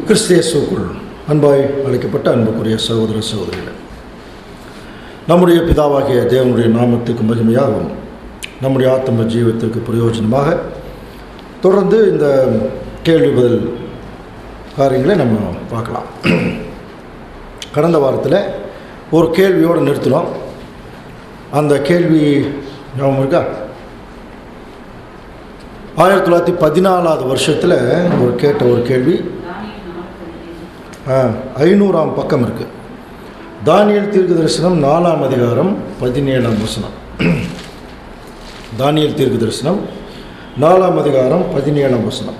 கிறிஸ்து இயேசுவுக்குள் அன்பாய் அழைக்கப்பட்ட அன்புக்குரிய சகோதர சகோதரிகள், நம்முடைய பிதாவாகிய தேவனுடைய நாமத்துக்கு மகிமையாகவும் நம்முடைய ஆத்ம ஜீவத்திற்கு பிரயோஜனமாக தொடர்ந்து இந்த கேள்வி பதில் காரியங்களை நம்ம பார்க்கலாம். கடந்த வாரத்தில் ஒரு கேள்வியோடு நிறுத்தினோம். அந்த கேள்வி ஞாபகம் இருக்கா? 1914 வருஷத்தில் கேட்ட ஒரு கேள்வி 500ஆம் பக்கம் இருக்குது. தானியேல் தீர்க்கதரிசனம் 4ஆம் அதிகாரம் 17ஆம் வசனம். தானியேல் தீர்க்கதரிசனம் 4ஆம் அதிகாரம் 17ஆம் வசனம்.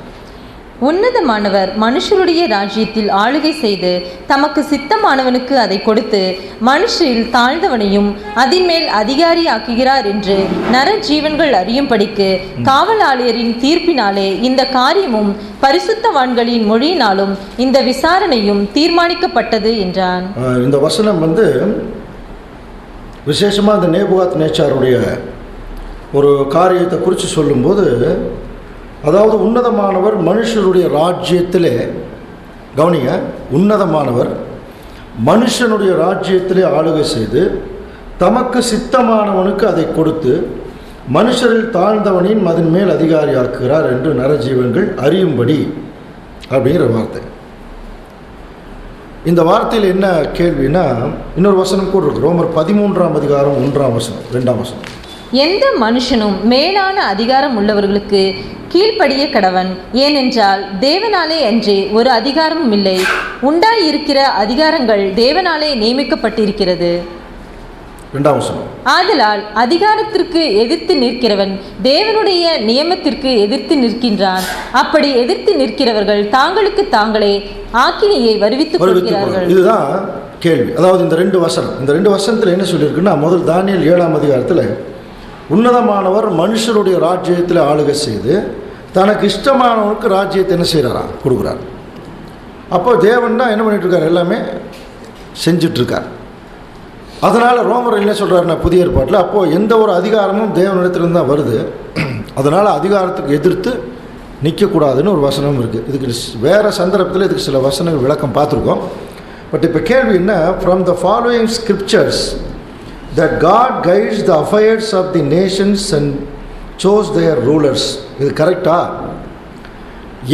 உன்னதமானவர் மனுஷருடைய ராஜ்யத்தில் ஆளுகை செய்து தமக்கு சித்தமானவனுக்கு அதை கொடுத்து மனுஷரில் தாழ்ந்தவனையும் அதின்மேல் அதிகாரி ஆக்குகிறார் என்று நரஜீவன்கள் அறியும்படிக்கு காவலாளியரின் தீர்ப்பினாலே இந்த காரியமும் பரிசுத்தவான்களின் மொழியினாலும் இந்த விசாரணையும் தீர்மானிக்கப்பட்டது என்றான். இந்த வசனம் விசேஷமாக அந்த நேபுகாத் நேச்சாருடைய ஒரு காரியத்தை குறித்து சொல்லும்போது, அதாவது உன்னதமானவர் மனுஷனுடைய ராஜ்யத்திலே, கவனிங்க, உன்னதமானவர் மனுஷனுடைய ராஜ்யத்திலே ஆளுகை செய்து தமக்கு சித்தமானவனுக்கு அதை கொடுத்து மனுஷரில் தாழ்ந்தவனின் அதன் மேல் அதிகாரி ஆக்குகிறார் என்று நரஜீவன்கள் அறியும்படி அப்படிங்கிற வார்த்தை. இந்த வார்த்தையில் என்ன கேள்வினா, இன்னொரு வசனம் கூட இருக்கு. ரோமர் 13ஆம் அதிகாரம் 1ஆம் வசனம் 2ஆம் வசனம். எந்த மனுஷனும் மேலான அதிகாரம் உள்ளவர்களுக்கு கீழ்ப்படிய கடவன், ஏனென்றால் தேவனாலே அன்றே ஒரு அதிகாரமும் இல்லை, உண்டாயிருக்கிற அதிகாரங்கள் தேவனாலே நியமிக்கப்பட்டிருக்கிறது. ஆதலால் அதிகாரத்திற்கு எதிர்த்து நிற்கிறவன் தேவனுடைய நியமத்திற்கு எதிர்த்து நிற்கின்றான். அப்படி எதிர்த்து நிற்கிறவர்கள் தாங்களுக்கு தாங்களே ஆக்கினியை வருவித்துக் கொள்கிறார்கள். இதுதான் கேள்வி. அதாவது இந்த ரெண்டு வசனத்தில் என்ன சொல்லியிருக்குன்னா, முதல் தானியேல் 7ஆம் அதிகாரத்தில் உன்னதமானவர் மனுஷருடைய ராஜ்யத்தில் ஆளுகை செய்து தனக்கு இஷ்டமானவனுக்கு ராஜ்யத்தை என்ன செய்கிறாரா, கொடுக்குறார். அப்போ தேவன் தான் என்ன பண்ணிகிட்ருக்கார், எல்லாமே செஞ்சிட்ருக்கார். அதனால் ரோமர் என்ன சொல்கிறாருன்னா, புதிய ஏற்பாட்டில் அப்போது எந்த ஒரு அதிகாரமும் தேவனிடத்துலேருந்து தான் வருது. அதனால் அதிகாரத்துக்கு எதிர்த்து நிற்கக்கூடாதுன்னு ஒரு வசனம் இருக்குது. இதுக்கு வேறு சந்தர்ப்பத்தில் இதுக்கு சில வசனங்கள் விளக்கம் பார்த்துருக்கோம். பட் இப்போ கேள்வி என்ன, from the following scriptures that God guides the affairs of the nations and chose their rulers. இது கரெக்டா?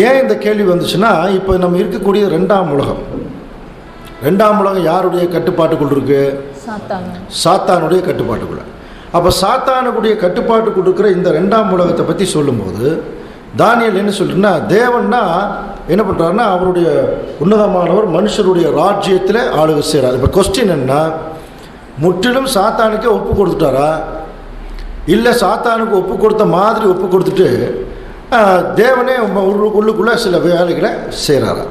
ஏன் இந்த கேள்வி வந்துச்சுன்னா, இப்போ நம்ம இருக்கக்கூடிய ரெண்டாம் உலகம் யாருடைய கட்டுப்பாட்டுக்குள் இருக்கு? சாத்தானுடைய கட்டுப்பாட்டுக்குள்ள. அப்போ சாத்தானுடைய கட்டுப்பாட்டுக்குள் இருக்கிற இந்த ரெண்டாம் உலகத்தை பற்றி சொல்லும்போது தானியேல் என்ன சொல்றேன்னா, தேவன்னா என்ன பண்ணுறாருன்னா, அவருடைய உன்னதமானவர் மனுஷருடைய ராஜ்யத்தில் ஆளுகை செய்கிறார். இப்போ கொஸ்டின் என்ன, முற்றிலும் சாத்தானுக்கே ஒப்பு கொடுத்துட்டாரா, இல்லை சாத்தானுக்கு ஒப்பு கொடுத்த மாதிரி ஒப்பு கொடுத்துட்டு தேவனே உள்ளுக்குள்ளே சில வேலைகளை செய்கிறாரா?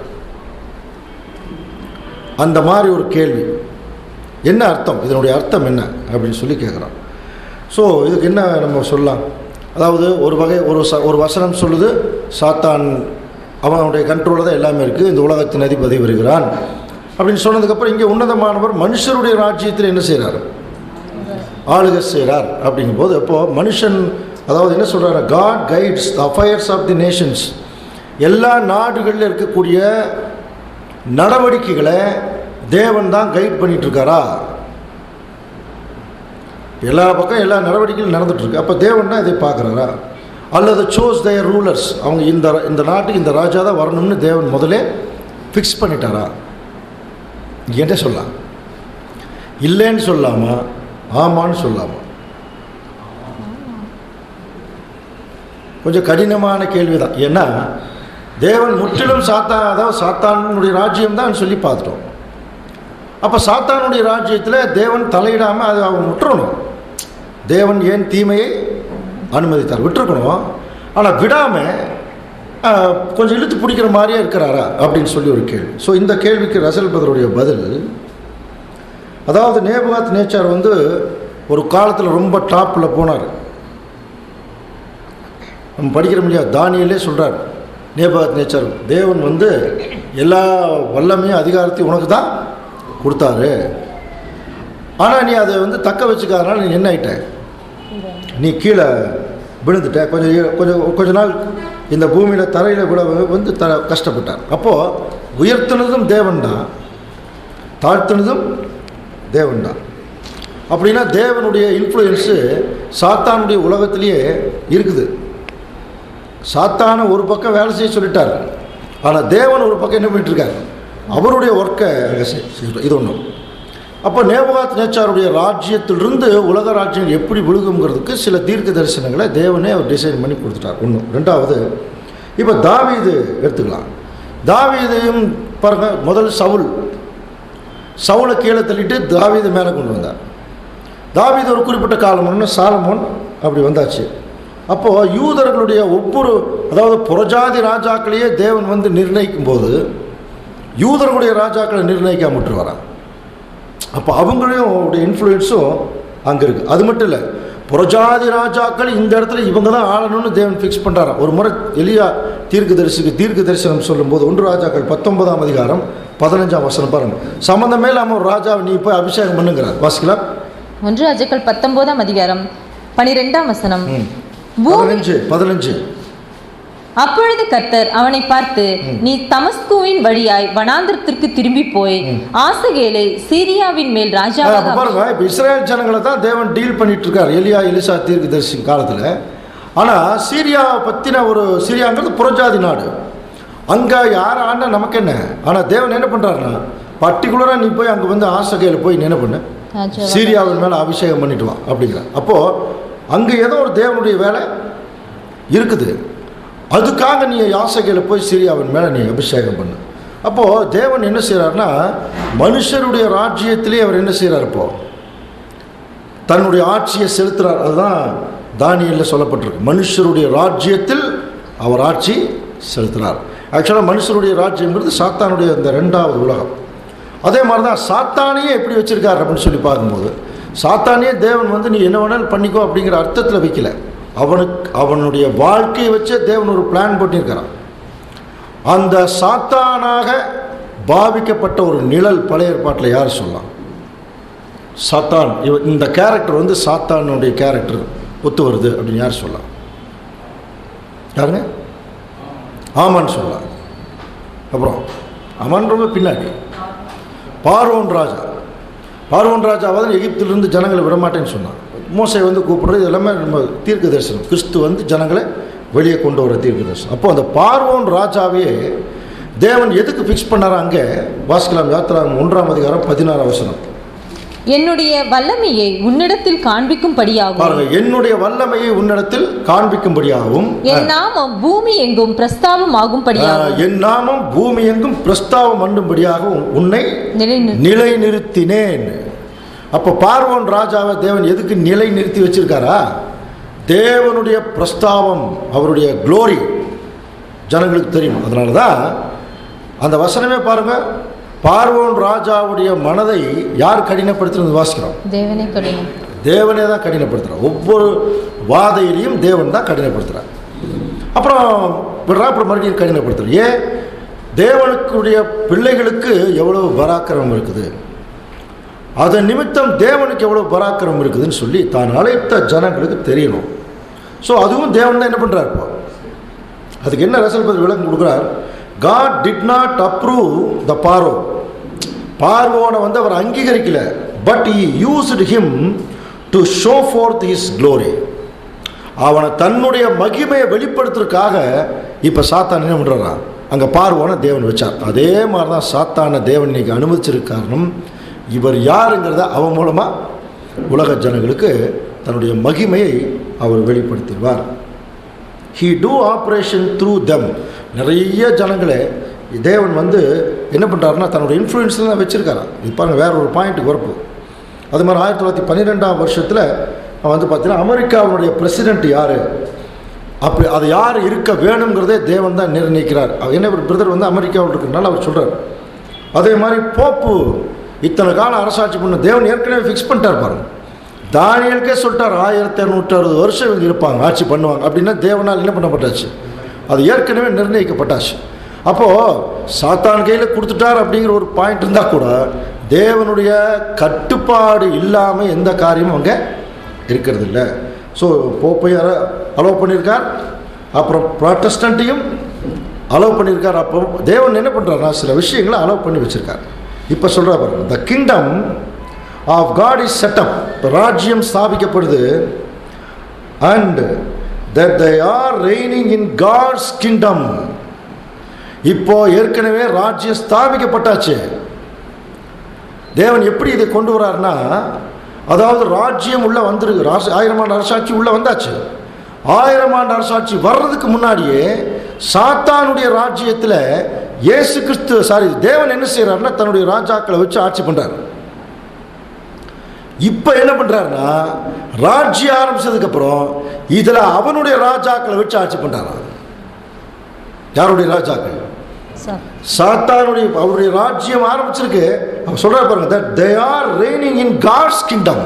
அந்த மாதிரி ஒரு கேள்வி. என்ன அர்த்தம், இதனுடைய அர்த்தம் என்ன அப்படின்னு சொல்லி கேட்குறோம். ஸோ இதுக்கு என்ன நம்ம சொல்லலாம்? அதாவது ஒரு வசனம் சொல்லுது, சாத்தான் அவனுடைய கண்ட்ரோலில் தான் எல்லாமே இருக்குது, இந்த உலகத்தின் அதிபதி வருகிறான் அப்படின்னு சொன்னதுக்கப்புறம் இங்கே உன்னதமானவர் மனுஷருடைய ராஜ்யத்தில் என்ன செய்கிறார், ஆளுகை செய்கிறார். அப்படிங்கும்போது அப்போது மனுஷன், அதாவது என்ன சொல்கிறாரு, God guides the affairs of the nations. எல்லா நாடுகளில் இருக்கக்கூடிய நடவடிக்கைகளை தேவன் தான் கைட் பண்ணிகிட்ருக்காரா? எல்லா பக்கம் எல்லா நடவடிக்கைகளும் நடந்துகிட்ருக்கு. அப்போ தேவன் தான் இதை பார்க்குறாரா? அல்லது சோஸ் தேர் ரூலர்ஸ், அவங்க இந்த நாட்டுக்கு இந்த ராஜா தான் வரணும்னு தேவன் முதலே ஃபிக்ஸ் பண்ணிட்டாரா? என்ன சொல்லலாம்? இல்லைன்னு சொல்லாமா, ஆமான்னு சொல்லாமா? கொஞ்சம் கடினமான கேள்வி தான். ஏன்னா தேவன் முற்றிலும் அதாவது சாத்தானுடைய ராஜ்யம் தான் சொல்லி பார்த்துட்டோம். அப்போ சாத்தானுடைய ராஜ்யத்தில் தேவன் தலையிடாமல் அதை அவங்க விட்டுறணும். தேவன் ஏன் தீமையை அனுமதித்தார்? விட்டுருக்கணும். ஆனால் விடாமல் கொஞ்சம் இழுத்து பிடிக்கிற மாதிரியே இருக்கிறாரா அப்படின்னு சொல்லி ஒரு கேள்வி. ஸோ இந்த கேள்விக்கு ரசல் பதருடைய பதில், அதாவது நேபுகாத் நேச்சார் ஒரு காலத்தில் ரொம்ப டாப்பில் போனார். நம்ம படிக்கிற முடியாது, தானியேலே சொல்கிறார், நேபுகாத் நேச்சார் தேவன் எல்லா வல்லமையும் அதிகாரத்தையும் உனக்கு தான் கொடுத்தாரு, ஆனால் நீ அதை தக்க வச்சுக்காதனால நீ என்ன ஆகிட்ட, நீ கீழே விழுந்துட்ட, கொஞ்ச நாள் இந்த பூமியில் தரையில் விட வந்து கஷ்டப்பட்டார். அப்போது உயர்த்தினதும் தேவன் தான், தாழ்த்தினதும் தேவன் தான். அப்படின்னா தேவனுடைய இன்ஃப்ளூயன்ஸு சாத்தானுடைய உலகத்திலேயே இருக்குது. சாத்தான ஒரு பக்கம் வேலை செய்ய சொல்லிட்டார், ஆனால் தேவன் ஒரு பக்கம் என்ன பண்ணிட்டுருக்காரு, அவருடைய ஒர்க்கை இது ஒன்று. அப்போ நேபுகாத் நேச்சாருடைய ராஜ்யத்திலிருந்து உலக ராஜ்யம் எப்படி விழுகுங்கிறதுக்கு சில தீர்க்க தரிசனங்களை தேவனே அவர் டிசைன் பண்ணி கொடுத்துட்டார். ஒன்று. ரெண்டாவது, இப்போ தாவீது எடுத்துக்கலாம். தாவீதையும் பாருங்கள், முதல் சவுலை கீழே தள்ளிட்டு தாவீது மேலே கொண்டு வந்தார். தாவீது ஒரு குறிப்பிட்ட காலம் சாலமோன் அப்படி வந்தாச்சு. அப்போது யூதர்களுடைய ஒவ்வொரு, அதாவது புறஜாதி ராஜாக்களையே தேவன் வந்து நிர்ணயிக்கும் போது யூதர்களுடைய ராஜாக்களை நிர்ணயிக்காம விட்டு வரான். அப்போ அவங்களையும் இன்ஃப்ளூயன்ஸும் அங்கே இருக்குது. அது மட்டும் இல்லை, புறஜாதி ராஜாக்கள் இந்த இடத்துல இவங்க தான் ஆளணும்னு தேவன் ஃபிக்ஸ் பண்ணுறாராம். ஒரு முறை எலியா தீர்க்க தரிசனம் சொல்லும்போது 1 ராஜாக்கள் 19ஆம் அதிகாரம் 15ஆம் வசனம் பாருங்கள். சம்மந்தமே இல்லாமல் ஒரு ராஜாவை நீ போய் அபிஷேகம் பண்ணுங்கிறார். வாசிக்கலாம். 1 ராஜாக்கள் 19ஆம் அதிகாரம் 12ஆம் வசனம். 15. அப்பொழுது கர்த்தர் அவனை பார்த்து, நீ தமஸ்குவின் வழியாய் வனாந்திரத்திற்கு திரும்பி போய் ஆசகேலை சீரியாவின் மேல் ராஜாவாக. பாருங்க, இப்போ இஸ்ரேல் ஜனங்களை தான் தேவன் டீல் பண்ணிட்டு இருக்கார் எலியா எலிசா தீர்க்கதரிசி காலத்தில். ஆனால் சீரியாவை பற்றின சீரியாங்கிறது புறஜாதி நாடு, அங்கே யார் ஆண்டா நமக்கு என்ன. ஆனால் தேவன் என்ன பண்ணுறாருன்னா, பர்டிகுலராக நீ போய் அங்கே வந்து ஆசகேல போய் என்ன பண்ண, சீரியாவின் மேலே அபிஷேகம் பண்ணிட்டு வா அப்படிங்கிற. அப்போது அங்கே ஏதோ ஒரு தேவனுடைய வேலை இருக்குது, அதுக்காக நீ ஆசைகளை போய் சீரியாவின் மேலே நீ அபிஷேகம் பண்ணு. அப்போது தேவன் என்ன செய்கிறார்னா, மனுஷருடைய ராஜ்யத்திலே அவர் என்ன செய்கிறார், இப்போது தன்னுடைய ஆட்சியை செலுத்துகிறார். அதுதான் தானியேலில் சொல்லப்பட்டிருக்கு, மனுஷருடைய ராஜ்யத்தில் அவர் ஆட்சி செலுத்துகிறார். ஆக்சுவலாக மனுஷருடைய ராஜ்யங்கிறது சாத்தானுடைய இந்த 2வது உலகம். அதே மாதிரி தான் சாத்தானையே எப்படி வச்சுருக்கார் அப்படின்னு சொல்லி பார்க்கும்போது, சாத்தானே தேவன் வந்து நீ என்ன வேணாலும் பண்ணிக்கோ அப்படிங்கிற அர்த்தத்தில் வைக்கல. அவனுடைய வாழ்க்கையை வச்சே தேவன் ஒரு பிளான் பண்ணியிருக்கிறான். அந்த சாத்தானாக பாவிக்கப்பட்ட ஒரு நிழல் பழைய ஏற்பாட்டில் யார் சொல்லலாம்? சாத்தான். இந்த கேரக்டர் வந்து சாத்தானுடைய கேரக்டர் ஒத்து வருது அப்படின்னு யார் சொல்லலாம்? யாருங்க? ஆமான்னு சொல்லலாம். அப்புறம் ஆமான் ரொம்ப பின்னாடி பார்வோன் ராஜாவாவது எகிப்திலிருந்து ஜனங்களை விடமாட்டேன்னு சொன்னான். மோசை வந்து கூப்பிடுறது எல்லாமே நம்ம தீர்க்க தரிசனம். கிறிஸ்து வந்து ஜனங்களை வெளியே கொண்டு வர தீர்க்க தரிசனம். அப்போ அந்த பார்வோன் ராஜாவே தேவன் எதுக்கு ஃபிக்ஸ் பண்ணாரா? அங்கே வாசிக்கலாம். யாத்திராகமம் 1ஆம் அதிகாரம் 16ஆம் வசனம். என்னுடைய வல்லமையை உன்னிடத்தில் காண்பிக்கும்படியாகும். பாருங்க, என்னுடைய வல்லமையை உன்னிடத்தில் காண்பிக்கும்படியாகவும் என் நாமம் பூமி எங்கும் பிரஸ்தாபம் ஆகும்படியாகும். என் நாமம் பூமி எங்கும் பிரஸ்தாபம் பண்ணும்படியாகவும் உன்னை நிலைநிறுத்தினேன். அப்போ பார்வோன் ராஜாவை தேவன் எதுக்கு நிலை நிறுத்தி வச்சிருக்காரா? தேவனுடைய பிரஸ்தாபம், அவருடைய க்ளோரி ஜனங்களுக்கு தெரியும். அதனால தான் அந்த வசனமே பாருங்க, பார்வோன் ராஜாவுடைய மனதை யார் கடினப்படுத்துறது வாசிக்கிறோம்? தேவனே தான் கடினப்படுத்துகிறார். ஒவ்வொரு வாதையிலையும் தேவன் தான் கடினப்படுத்துகிறார். அப்புறம் மறுபடியும் கடினப்படுத்துகிறார். ஏன்? தேவனுக்குடைய பிள்ளைகளுக்கு எவ்வளவு பராக்கிரமம் இருக்குது, அதன் நிமித்தம் தேவனுக்கு எவ்வளோ பராக்கிரமம் இருக்குதுன்னு சொல்லி தான் அழைத்த ஜனங்களுக்கு தெரியணும். ஸோ அதுவும் தேவன் தான் என்ன பண்ணுறார். இப்போ அதுக்கு என்ன ரசல் விளக்கம் கொடுக்குறார்? God did not approve the பார்வோனை வந்து அவர் அங்கீகரிக்கல, but he used him to show forth his glory. அவனை தன்னுடைய மகிமையை வெளிப்படுத்துறதுக்காக இப்போ சாத்தான் என்ன பண்ணுறாரா, அங்கே பார்வோனை தேவன் வச்சார். அதே மாதிரி தான் சாத்தான தேவன் இன்னைக்கு அனுமதிச்சிருக்க காரணம், இவர் யாருங்கிறத அவன் மூலமாக உலக ஜனங்களுக்கு தன்னுடைய மகிமையை அவர் வெளிப்படுத்திடுவார். He do operation through them. நிறைய ஜனங்களை தேவன் வந்து என்ன பண்ணுறாருன்னா தன்னுடைய இன்ஃப்ளூயன்ஸில் தான் வச்சுருக்காரான். இப்போ வேற ஒரு பாயிண்ட்டுக்கு வரப்பு. அது மாதிரி 1912ஆம் வருஷத்தில் வந்து பார்த்தீங்கன்னா அமெரிக்காவுடைய பிரசிடெண்ட் யார், அப்படி அது யார் இருக்க வேணுங்கிறதே தேவன் தான் நிர்ணயிக்கிறார். என்ன ஒரு பிரதர் வந்து அமெரிக்காவில் இருக்கிறதுனால அவர் சொல்கிறார். அதே மாதிரி போப்பு இத்தனை காலம் அரசாட்சி பண்ண தேவன் ஏற்கனவே ஃபிக்ஸ் பண்ணிட்டார். பாருங்க, தானியேலுக்கே சொல்லிட்டார் 1260 வருஷம் இவங்க இருப்பாங்க, ஆட்சி பண்ணுவாங்க அப்படின்னா தேவனால் என்ன பண்ணப்பட்டாச்சு, அது ஏற்கனவே நிர்ணயிக்கப்பட்டாச்சு. அப்போது சாத்தான் கையில் கொடுத்துட்டார் அப்படிங்கிற ஒரு பாயிண்ட் இருந்தால் கூட தேவனுடைய கட்டுப்பாடு இல்லாமல் எந்த காரியமும் அங்கே இருக்கிறது இல்லை. ஸோ போப்பை அலோவ் பண்ணியிருக்கார், அப்புறம் ப்ராட்டஸ்டன்ட்டையும் அலோவ் பண்ணியிருக்கார். அப்போ தேவன் என்ன பண்ணுறாருனா சில விஷயங்களை அலோவ் பண்ணி வச்சுருக்கார். இப்போ சொல்கிறா பாருங்க, the kingdom of God is set up, ராஜ்யம் ஸ்தாபிக்கப்படுது. And that they are reigning in God's kingdom. இப்போ ஏற்கனவே ராஜ்யம் ஸ்தாபிக்கப்பட்டாச்சு. தேவன் எப்படி இதை கொண்டு வராருன்னா, அதாவது ராஜ்யம் உள்ள வந்துருக்கு, 1000 ஆண்டு அரசாட்சி உள்ள வந்தாச்சு. 1000 ஆண்டு அரசாட்சி வர்றதுக்கு முன்னாடியே சாத்தானுடைய ராஜ்யத்தில் இயேசு கிறிஸ்து தேவன் என்ன செய்யறாருன்னா தன்னுடைய ராஜாக்களை வச்சு ஆட்சி பண்றாரு. இப்போ என்ன பண்றாருன்னா ராஜ்யம் ஆரம்பிச்சதுக்கு அப்புறம் இதுல அவனுடைய ராஜாக்களை வச்சு ஆட்சி பண்றாரு. யாருடைய ராஜாக்கள்? சாத்தானுடைய. அவருடைய ராஜ்யம் ஆரம்பிச்சிருக்கு. அவன் சொல்ற பாருங்க, that they are reigning in God's kingdom.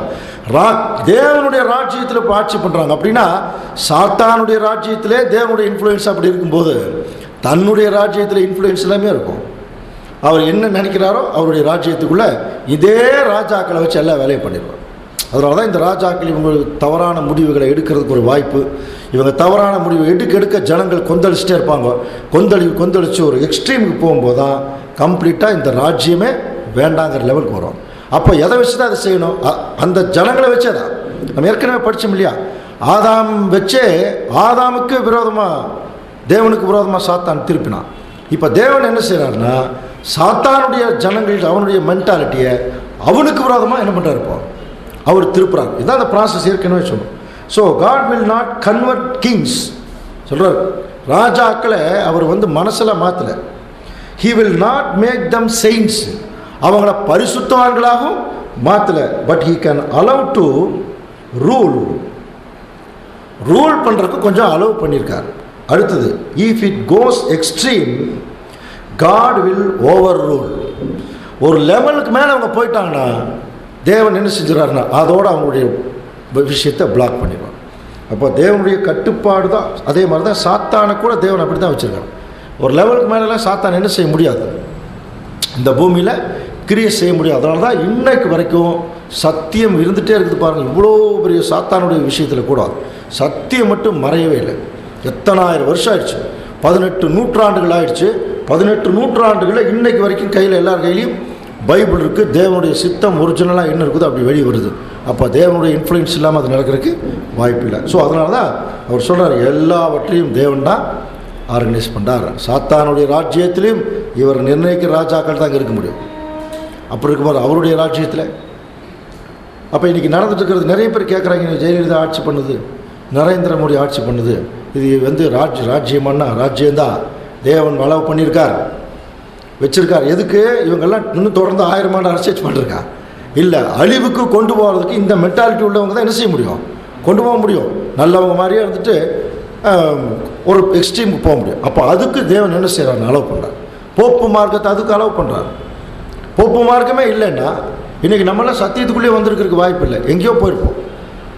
தேவனுடைய ராஜ்யத்தில் ஆட்சி பண்றாங்க. அப்படின்னா சாத்தானுடைய ராஜ்யத்திலே தேவனுடைய இன்ஃப்ளூயன்ஸ் அப்படி இருக்கும்போது தன்னுடைய ராஜ்யத்தில் இன்ஃப்ளூயன்ஸ் எல்லாமே இருக்கும். அவர் என்ன நினைக்கிறாரோ அவருடைய ராஜ்யத்துக்குள்ள இதே ராஜாக்களை வச்சு எல்லா வேலையும் பண்ணிடுவார். அதனால தான் இந்த ராஜாக்கள் இவங்களுக்கு தவறான முடிவுகளை எடுக்கிறதுக்கு ஒரு வாய்ப்பு. இவங்க தவறான முடிவு எடுக்க ஜனங்கள் கொந்தளிச்சுட்டே இருப்பாங்க. கொந்தளிச்சு ஒரு எக்ஸ்ட்ரீமுக்கு போகும்போது தான் கம்ப்ளீட்டாக இந்த ராஜ்யமே வேண்டாங்கிற லெவலுக்கு வரும். அப்போ எதை வச்சு தான் அதை செய்யணும்? அந்த ஜனங்களை வச்சே தான். நம்ம ஏற்கனவே படித்தோம் இல்லையா, ஆதாம் வச்சே ஆதாமுக்கு விரோதமாக தேவனுக்கு விரோதமாக சாத்தான் திருப்பினான். இப்போ தேவன் என்ன செய்கிறாருன்னா சாத்தானுடைய ஜனங்கள் அவனுடைய மென்டாலிட்டியை அவனுக்கு விரோதமாக என்ன பண்ணுறாரு, இப்போ அவர் திருப்புறார். இதுதான் அந்த ப்ராசஸ் ஏற்கனவே சொன்னோம். So God will not convert kings சொல்கிறார். ராஜாக்களை அவர் மனசில் மாற்றலை. He will not make them saints, அவங்கள பரிசுத்தவான்களாகவும் மாற்றலை. But he can allow to rule பண்ணுறதுக்கு கொஞ்சம் அலோவ் பண்ணியிருக்கார். அடுத்தது, if it goes extreme God will overrule. ஒரு லெவலுக்கு மேலே அவங்க போயிட்டாங்கன்னா தேவன் என்ன செஞ்சுறாருன்னா அதோடு அவங்களுடைய விஷயத்தை பிளாக் பண்ணிடுவாங்க. அப்போ தேவனுடைய கட்டுப்பாடு தான். அதே மாதிரி தான் சாத்தானை கூட தேவன் அப்படி தான் வச்சுருக்காங்க. ஒரு லெவலுக்கு மேலெலாம் சாத்தான் என்ன செய்ய முடியாது, இந்த பூமியில் கிரியை செய்ய முடியாது. அதனால தான் இன்னைக்கு வரைக்கும் சத்தியம் இருந்துகிட்டே இருக்குது பாருங்கள். இவ்வளோ பெரிய சாத்தானுடைய விஷயத்தில் கூட சத்தியம் மட்டும் மறையவே இல்லை. எத்தனாயிரம் வருஷம் ஆயிடுச்சு, 18 நூற்றாண்டுகள் ஆயிடுச்சு. 18 நூற்றாண்டுகளில் இன்னைக்கு வரைக்கும் கையில் எல்லார் கையிலையும் பைபிள் இருக்குது. தேவனுடைய சித்தம் ஒரிஜினலாக என்ன இருக்குதோ அப்படி வெளியே வருது. அப்போ தேவனுடைய இன்ஃப்ளூயன்ஸ் இல்லாமல் அது நடக்கிறதுக்கு வாய்ப்பு இல்லை. ஸோ அதனால தான் அவர் சொல்கிறார், எல்லாவற்றையும் தேவன் தான் ஆர்கனைஸ் பண்ணுறார். சாத்தானுடைய ராஜ்யத்திலையும் இவர் நிர்ணயிக்கிற ராஜாக்கள் தான் இருக்க முடியும். அப்படி இருக்கும்போது அவருடைய ராஜ்யத்தில் அப்போ இன்றைக்கி நடந்துட்டு இருக்கிறது நிறைய பேர் கேட்குறாங்க, ஜெயலலிதா ஆட்சி பண்ணுது, நரேந்திர மோடி ஆட்சி பண்ணுது, இது ராஜ்யமானா ராஜ்யம்தான். தேவன் வளவு பண்ணியிருக்கார், வச்சிருக்கார். எதுக்கு? இவங்கெல்லாம் இன்னும் தொடர்ந்து 1000 ஆண்டு அரசியல் பண்ணிருக்கா இல்லை, அழிவுக்கு கொண்டு போகிறதுக்கு இந்த மென்டாலிட்டி உள்ளவங்க தான் என்ன செய்ய முடியும், கொண்டு போக முடியும். நல்லவங்க மாதிரியே இருந்துட்டு ஒரு எக்ஸ்ட்ரீமுக்கு போக முடியும். அப்போ அதுக்கு தேவன் என்ன செய்கிறார், அலோவ் பண்ணுறார். போப்பு மார்க்கத்தை அதுக்கு அலோவ் பண்ணுறார். போப்பு மார்க்கமே இல்லைன்னா இன்றைக்கி நம்மளாம் சத்தியத்துக்குள்ளே வந்திருக்கிறதுக்கு வாய்ப்பு இல்லை, எங்கேயோ போயிருப்போம்.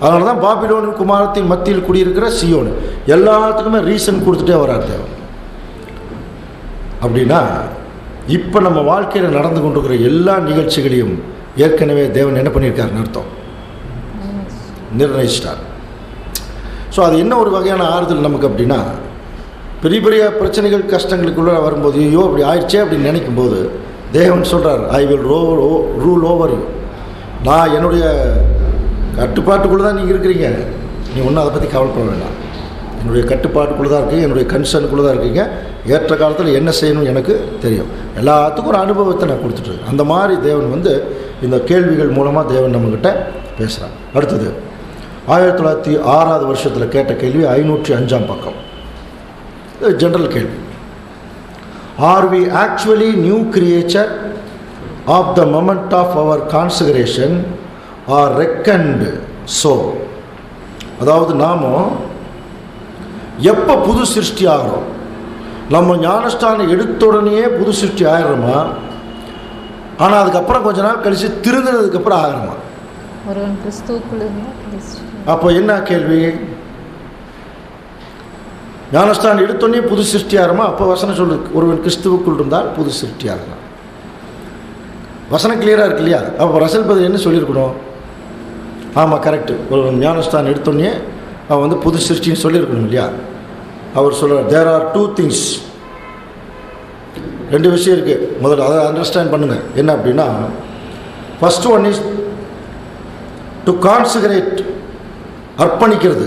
அதனால தான் பாபிலோனின் குமாரத்தின் மத்தியில் குடியிருக்கிற சியோன் எல்லாத்துக்குமே ரீசன் கொடுத்துட்டே வரார் தேவன். அப்படின்னா இப்போ நம்ம வாழ்க்கையில் நடந்து கொண்டிருக்கிற எல்லா நிகழ்ச்சிகளையும் ஏற்கனவே தேவன் என்ன பண்ணியிருக்காருன்னு அர்த்தம், நிர்ணயிச்சிட்டார். ஸோ அது என்ன ஒரு வகையான ஆறுதல் நமக்கு அப்படின்னா, பெரிய பெரிய பிரச்சனைகள் கஷ்டங்களுக்குள்ளே வரும்போது ஐயோ அப்படி ஆயிடுச்சே அப்படின்னு நினைக்கும் போது தேவன் சொல்கிறார், I will rule over you. நான் என்னுடைய கட்டுப்பாட்டுக்குள்ளே தான் நீங்கள் இருக்கிறீங்க, நீ ஒன்றும் அதை பற்றி கவலைப்பட வேண்டாம். என்னுடைய கட்டுப்பாட்டுக்குள்ளே தான் இருக்கீங்க, என்னுடைய கன்சர்னுக்குள்ளே தான் இருக்கீங்க. ஏற்ற காலத்தில் என்ன செய்யணும் எனக்கு தெரியும். எல்லாத்துக்கும் ஒரு அனுபவத்தை நான் கொடுத்துட்ருக்கேன். அந்த மாதிரி தேவன் இந்த கேள்விகள் மூலமாக தேவன் நம்மக்கிட்ட பேசுகிறான். அடுத்தது 1906 வருஷத்தில் கேட்ட கேள்வி 505 பக்கம். ஜென்ரல் கேள்வி. Are we actually new creature of the moment of our consecration or reckoned so? அதாவது நாம் எப்போ புது சிருஷ்டி ஆகிறோம்? நம்ம ஞானஸ்தானம் எடுத்த உடனே புது சிருஷ்டி ஆகிடுறோமா, ஆனால் அதுக்கப்புறம் கொஞ்ச நாள் கழித்து திருந்தினதுக்கப்புறம் ஆகிறோமா? அப்போ என்ன கேள்வி? ஞானஸ்தானம் எடுத்தோடனே புது சிருஷ்டி ஆகிறோமா? அப்போ வசனம் சொல்லுது, ஒருவன் கிறிஸ்துவுக்குள் இருந்தால் புது சிருஷ்டி ஆகலாம். வசனம் கிளியராக இருக்கு இல்லையா? அப்போ ரசல் பதில் என்ன சொல்லியிருக்கணும்? ஆமாம், கரெக்டு. ஒரு ஞானஸ்தானம் எடுத்தோடனே அவன் புது சிருஷ்டின்னு சொல்லியிருக்கணும் இல்லையா? அவர் சொல்கிறார், தேர் ஆர் டூ திங்ஸ். ரெண்டு விஷயம் இருக்குது. முதல்ல அதை அண்டர்ஸ்டாண்ட் பண்ணுங்கள். என்ன அப்படின்னா, first one is to consecrate, அர்ப்பணிக்கிறது.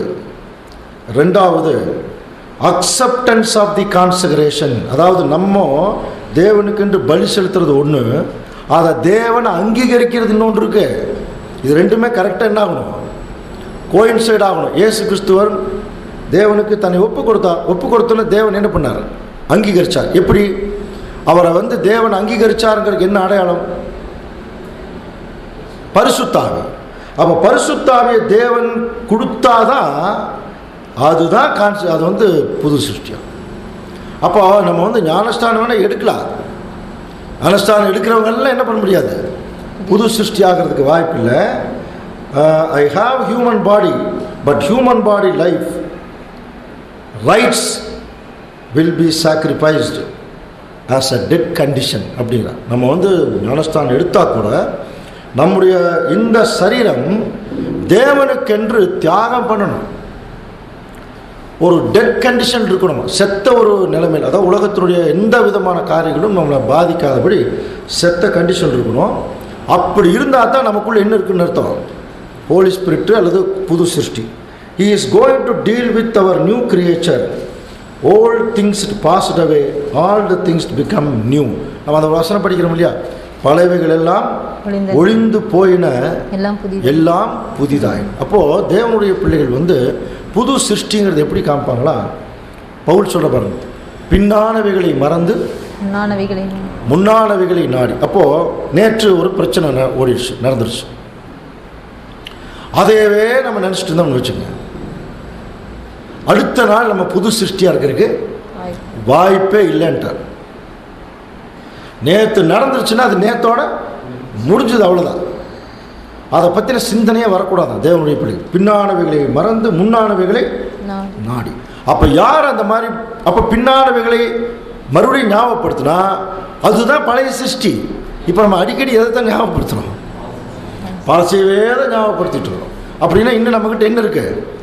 ரெண்டாவது அக்செப்டன்ஸ் ஆஃப் தி கான்சக்ரேஷன். அதாவது நம்ம தேவனுக்கென்று பலி செலுத்துறது ஒன்று, அதை தேவனை அங்கீகரிக்கிறது இன்னொன்று இருக்கு. இது ரெண்டுமே கரெக்டாக என்ன ஆகணும், கோயின்சைட் ஆகணும். இயேசு கிறிஸ்துவர் தேவனுக்கு தன்னை ஒப்பு கொடுத்தோன்னு தேவன் என்ன பண்ணார், அங்கீகரித்தார். எப்படி அவரை தேவன் அங்கீகரித்தாருங்கிறதுக்கு என்ன அடையாளம், பரிசுத்தாவி. அப்போ பரிசுத்தாவியை தேவன் கொடுத்தாதான் அதுதான் அது புது சிருஷ்டியம். அப்போ நம்ம ஞானஸ்தானம் வேணால் எடுக்கலாம். ஞானஸ்தானம் எடுக்கிறவங்கெல்லாம் என்ன பண்ண முடியாது, புது சிருஷ்டி ஆகிறதுக்கு வாய்ப்பு இல்லை. I have human body, but human body life rights will be sacrificed as a dead condition அப்படிங்கிற. நம்ம ஞானஸ்தானம் எடுத்தால் கூட நம்முடைய இந்த சரீரம் தேவனுக்கென்று தியாகம் பண்ணணும். ஒரு டெட் கண்டிஷன் இருக்கணும், செத்த ஒரு நிலைமையில். அதாவது உலகத்தினுடைய எந்த விதமான காரியங்களும் நம்மளை பாதிக்காதபடி செத்த கண்டிஷன் இருக்கணும். அப்படி இருந்தால் தான் நமக்குள்ளே என்ன இருக்குன்னு அர்த்தம், ஹோலி ஸ்பிரிட் அல்லது புது சிருஷ்டி. He is going to deal with our new creature. Old things passed away, all the things become new. நம்ம அந்த வசனம் படிக்கிறோம் இல்லையா, பழையவைகள் எல்லாம் ஒழிந்து போயின, எல்லாம் புதிதாய். அப்போது தேவனுடைய பிள்ளைகள் புது சிருஷ்டிங்கிறது எப்படி காமிப்பாங்களா, பவுல் சொல்ல பாருங்க, பின்னானவைகளை மறந்து முன்னானவைகளை நாடி. அப்போது நேற்று ஒரு பிரச்சனை நடந்துருச்சு, அதையவே நம்ம நினச்சிட்டு இருந்தோம்னு வச்சுக்கோங்க. அடுத்த நாள் நம்ம புது சிருஷ்டியாக இருக்கிறதுக்கு வாய்ப்பே இல்லைன்ட்டார். நேற்று நடந்துருச்சுன்னா அது நேற்றோட முடிஞ்சது, அவ்வளோதான். அதை பற்றின சிந்தனையே வரக்கூடாது தேவனுடைய பிள்ளை. பின்னானவைகளை மறந்து முன்னானவைகளை நாடி. அப்போ யார் அந்த மாதிரி, அப்போ பின்னானவைகளை மறுபடியும் ஞாபகப்படுத்தினா அதுதான் பழைய சிருஷ்டி. இப்போ நம்ம அடிக்கடி எதை தான் ஞாபகப்படுத்துகிறோம், பழசையவே தான் ஞாபகப்படுத்திட்டு இருக்கோம். அப்படின்னா இன்னும் நம்மக்கிட்ட என்ன இருக்குது,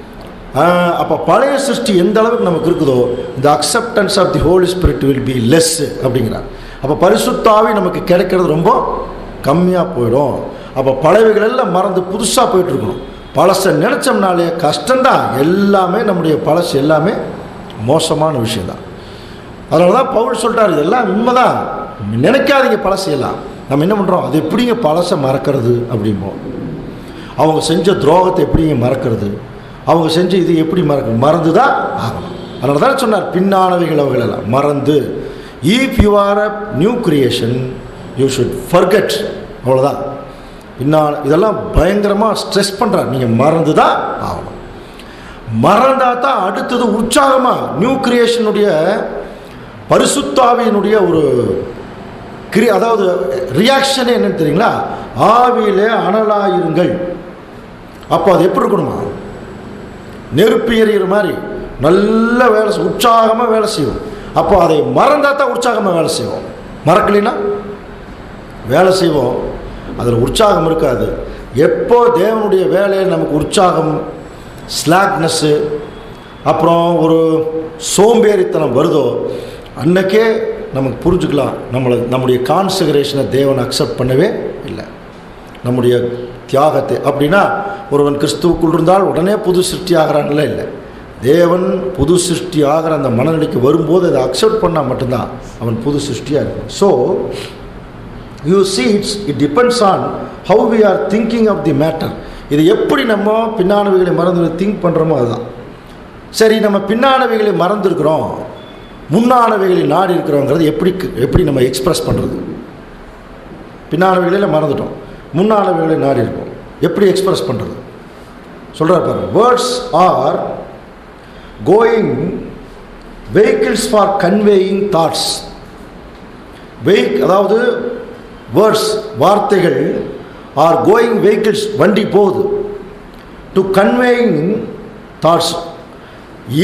அப்போ பழைய சிருஷ்டி எந்த அளவுக்கு நமக்கு இருக்குதோ இந்த acceptance of the Holy Spirit will be less அப்படிங்கிறார். அப்போ பரிசுத்தாவி நமக்கு கிடைக்கிறது ரொம்ப கம்மியாக போயிடும். அப்போ பழையவைகள் எல்லாம் மறந்து புதுசாக போயிட்டுருக்கணும். பழசை நினச்சோம்னாலே கஷ்டம்தான். எல்லாமே நம்முடைய பழசு எல்லாமே மோசமான விஷயந்தான். அதனால தான் பவுல் சொல்கிறார், இதெல்லாம் உண்மைதான், நினைக்காதீங்க பழசையெல்லாம். நம்ம என்ன பண்ணுறோம், அது எப்படிங்க பழசை மறக்கிறது அப்படிம்போம். அவங்க செஞ்ச துரோகத்தை எப்படிங்க மறக்கிறது, அவங்க செஞ்ச இது எப்படி மறந்து தான் ஆகணும். அதனால தான் சொன்னார், பின்னானவைகள் அவைகளெல்லாம் மறந்து. If you are a new creation you should forget. அவ்வளோதான். இதெல்லாம் பயங்கரமாக ஸ்ட்ரெஸ் பண்ணுறார், நீங்கள் மறந்து தான் ஆகணும். மறந்தால் தான் அடுத்தது உற்சாகமாக நியூ கிரியேஷனுடைய பரிசுத்தாவியினுடைய ஒரு அதாவது ரியாக்ஷனே என்னன்னு தெரியுங்களா, ஆவியிலே அனலாயிருங்கள். அப்போ அது எப்படி இருக்கணுமா, நெருப்பு எறிகிற மாதிரி நல்ல வேலை, உற்சாகமாக வேலை செய்வோம். அப்போ அதை மறந்தால் தான் உற்சாகமாக வேலை செய்வோம். மறக்கலைன்னா வேலை செய்வோம், அதில் உற்சாகம் இருக்காது. எப்போ தேவனுடைய வேலையில் நமக்கு உற்சாகம், ஸ்லாக்னஸ்ஸு, அப்புறம் ஒரு சோம்பேறித்தனம் வருதோ அன்றைக்கே நமக்கு புரிஞ்சுக்கலாம் நம்முடைய கான்சக்ரேஷனை தேவன் அக்செப்ட் பண்ணவே இல்லை, நம்முடைய தியாகத்தை. அப்படின்னா ஒருவன் கிறிஸ்துவுக்குள் இருந்தால் உடனே புது சிருஷ்டி ஆகிறான்ல, இல்லை. தேவன் புது சிருஷ்டி ஆகிற அந்த மனநிலைக்கு வரும்போது அதை அக்செப்ட் பண்ணால் மட்டும்தான் அவன் புது சிருஷ்டியாக இருக்கும். So you see it depends on how we are thinking of the matter. இது எப்படி நம்ம பின்னானவைகளை மறந்து திங்க் பண்ணுறோமோ அதுதான். சரி, நம்ம பின்னானவைகளை மறந்துருக்கிறோம், முன்னானவைகளை நாடி இருக்கிறோங்கிறது எப்படி நம்ம எக்ஸ்பிரஸ் பண்ணுறது? பின்னானவைகளில் மறந்துட்டோம், முன்னானவைகளை நாடி இருக்கோம், எப்படி எக்ஸ்பிரஸ் பண்ணுறது? சொல்கிறார் பாருங்க, words are going vehicles for conveying thoughts. அதாவது வேர்ட்ஸ், வார்த்தைகள், ஆர் கோயிங் வெஹிக்கிள்ஸ், வண்டி போகுது, டு கன்வேயிங் தாட்ஸ்.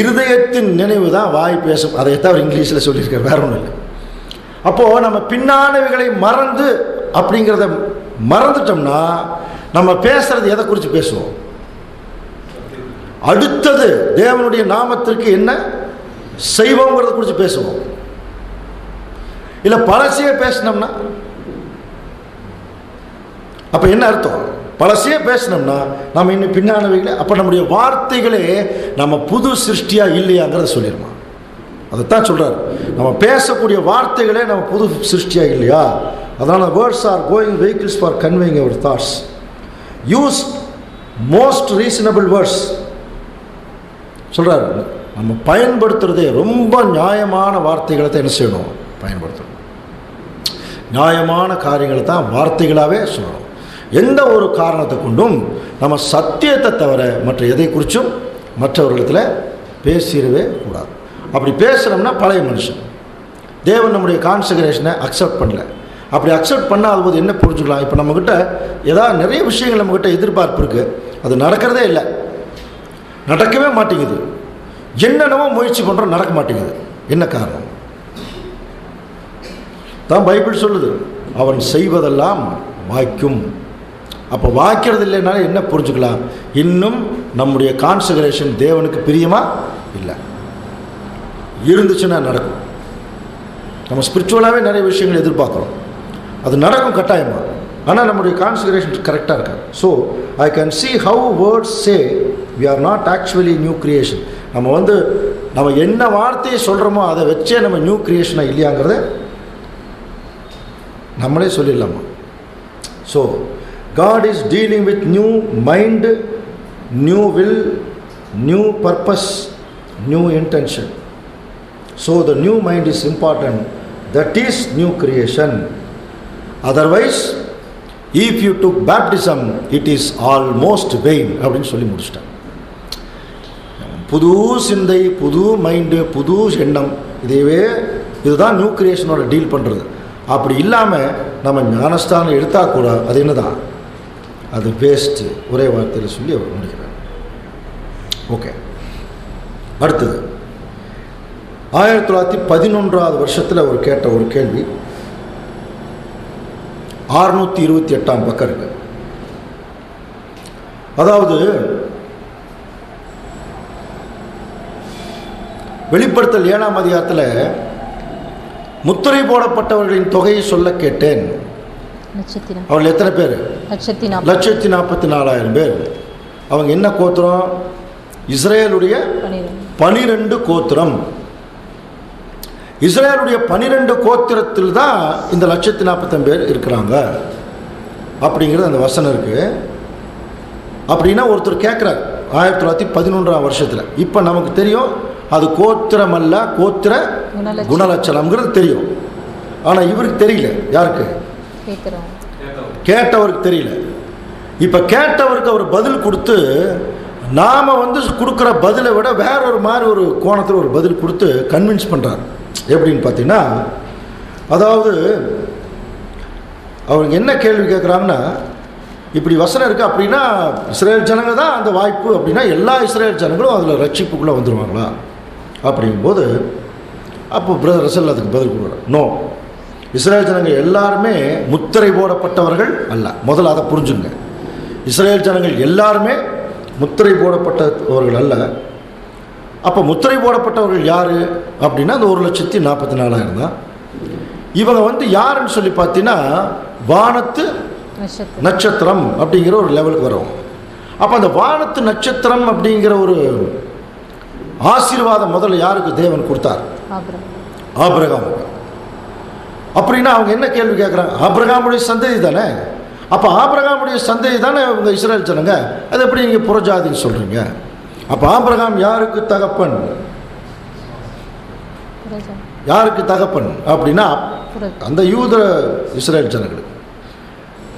இருதயத்தின் நினைவு தான் வாய் பேசும். அதை தவிர இங்கிலீஷில் சொல்லியிருக்கார், வேற ஒன்றும் இல்லை. அப்போது நம்ம பின்னானவைகளை மறந்து அப்படிங்கிறத மறந்துட்டோம்னா நம்ம பேசுறது எதை குறித்து பேசுவோம்? அடுத்தது தேவனுடைய நாமத்திற்கு என்ன செய்வோங்கிறத குறித்து பேசுவோம். இல்லை பழசையே பேசினோம்னா அப்போ என்ன அர்த்தம்? பழசையே பேசினோம்னா நம்ம இன்னும் பின்னானவைகளே, அப்போ நம்முடைய வார்த்தைகளே நம்ம புது சிருஷ்டியாக இல்லையாங்கிறத சொல்லிடுமா. அதைத்தான் சொல்கிறார், நம்ம பேசக்கூடிய வார்த்தைகளே நம்ம புது சிருஷ்டியாக இல்லையா. அதனால் words are going vehicles for conveying our thoughts. Use most reasonable words சொல்கிறார். நம்ம பயன்படுத்துகிறதே ரொம்ப நியாயமான வார்த்தைகளை தான் என்ன செய்யணும், பயன்படுத்தணும். நியாயமான காரியங்களை தான் வார்த்தைகளாகவே சொல்லணும். எந்த ஒரு காரணத்தை கொண்டும் நம்ம சத்தியத்தை தவிர மற்ற எதை குறித்தும் மற்றவர்களிடத்தில் பேசிடவே கூடாது. அப்படி பேசுகிறோம்னா பழைய மனுஷன். தேவன் நம்முடைய கான்செக்ரேஷனை அக்செப்ட் பண்ணல. அப்படி அக்செப்ட் பண்ணாத போது என்ன புரிஞ்சுக்கலாம்? இப்போ நம்மக்கிட்ட ஏதாவது நிறைய விஷயங்கள் நம்மக்கிட்ட எதிர்பார்ப்பு இருக்குது, அது நடக்கிறதே இல்லை, நடக்கவே மாட்டேங்குது. என்னென்னவோ முயற்சி பண்ணுறோம், நடக்க மாட்டேங்குது. என்ன காரணம்? தான் பைபிள் சொல்லுது, அவன் செய்வதெல்லாம் வாய்க்கும். அப்போ வாய்க்கிறது இல்லைனாலும் என்ன புரிஞ்சுக்கலாம்? இன்னும் நம்முடைய கான்செக்ரேஷன் தேவனுக்கு பிரியமாக இல்லை. இருந்துச்சுன்னா நடக்கும். நம்ம ஸ்பிரிச்சுவலாகவே நிறைய விஷயங்கள் எதிர்பார்க்குறோம், அது நடக்கும் கட்டாயமாக. ஆனால் நம்முடைய கான்செக்ரேஷன் கரெக்டாக இருக்காது. So I can see how words say we are not actually new creation. நம்ம என்ன வார்த்தையை சொல்கிறோமோ அதை வச்சே நம்ம நியூ கிரியேஷனாக இல்லையாங்கிறத நம்மளே சொல்லிடலாமா. So God is dealing with new mind, new will, new purpose, new intention. So the new mind is important. That is new creation. Otherwise, if you took baptism, it is almost vain. அப்படின்னு சொல்லி முடிச்சிட்டேன். புது சிந்தை, புது mind, புது எண்ணம், இதுதான் new கிரியேஷனோட deal பண்ணுறது. அப்படி இல்லாமல் நம்ம ஞானஸ்தானம் எடுத்தால் கூட அது என்னதான், அது வேஸ்ட்டு. ஒரே வார்த்தையில் சொல்லி அவர் முடிக்கிறார். ஓகே, அடுத்தது 1911 வருஷத்தில் அவர் கேட்ட ஒரு கேள்வி 628 பக்கம் இருக்கு. அதாவது வெளிப்படுத்தல் 7ஆம் அதிகாரத்தில் முத்திரை போடப்பட்டவர்களின் தொகையை சொல்ல கேட்டேன். அவர்கள் எத்தனை பேர்? 1,44,000 பேர். அவங்க என்ன கோத்திரம்? இஸ்ரேலுடைய 12 கோத்திரம். இஸ்ரேலுடைய 12 கோத்திரத்தில் தான் இந்த 1,40,000 பேர் இருக்கிறாங்க அப்படிங்கிறது அந்த வசனம் இருக்கு. அப்படின்னா ஒருத்தர் கேட்குறார் 1911 வருஷத்தில். இப்போ நமக்கு தெரியும் அது கோத்திரம் அல்ல, கோத்திர குணலட்சணம்ங்கிறது தெரியும். ஆனால் இவருக்கு தெரியல. யாருக்கு? கேட்டவருக்கு தெரியல. இப்போ கேட்டவருக்கு அவர் பதில் கொடுத்து, நாம் கொடுக்குற பதிலை விட வேற ஒரு மாதிரி ஒரு கோணத்தில் ஒரு பதில் கொடுத்து கன்வின்ஸ் பண்ணுறார். எப்படின்னு பார்த்தீங்கன்னா, அதாவது அவங்க என்ன கேள்வி கேட்குறாங்கன்னா, இப்படி வசனம் இருக்குது அப்படின்னா இஸ்ரேல் ஜனங்க தான் அந்த வாய்ப்பு அப்படின்னா எல்லா இஸ்ரேல் ஜனங்களும் அதில் ரட்சிப்புக்குள்ளே வந்துடுவாங்களா அப்படிங்கும்போது, அப்போ பிரதர் ரசல் அதுக்கு பதில் கொடுக்குறார். நோ, இஸ்ரேல் ஜனங்கள் எல்லாருமே முத்திரை போடப்பட்டவர்கள் அல்ல. முதல்ல அதை புரிஞ்சுங்க. இஸ்ரேல் ஜனங்கள் எல்லாருமே முத்திரை போடப்பட்டவர்கள் அல்ல. அப்போ முத்திரை போடப்பட்டவர்கள் யார் அப்படின்னா அந்த 1,44,000 தான். இவங்க யாருன்னு சொல்லி பார்த்தீங்கன்னா வானத்து நட்சத்திரம் அப்படிங்கிற ஒரு லெவலுக்கு வரும். அப்போ அந்த வானத்து நட்சத்திரம் அப்படிங்கிற ஒரு ஆசீர்வாதம் முதல்ல யாருக்கு தேவன் கொடுத்தார்? ஆபிரகாமுக்கு. அப்படின்னா அவங்க என்ன கேள்வி கேட்குறாங்க? ஆபிரகாமுடைய சந்ததி தானே. அப்போ ஆபிரகாமுடைய சந்ததி தானே இவங்க இஸ்ரேல் ஜனங்க. அது எப்படி நீங்கள் புறஜாதின்னு சொல்கிறீங்க? அப்போ ஆபிரகாம் யாருக்கு தகப்பன்? யாருக்கு தகப்பன் அப்படின்னா அந்த யூத இஸ்ரேல் ஜனங்களுக்கு.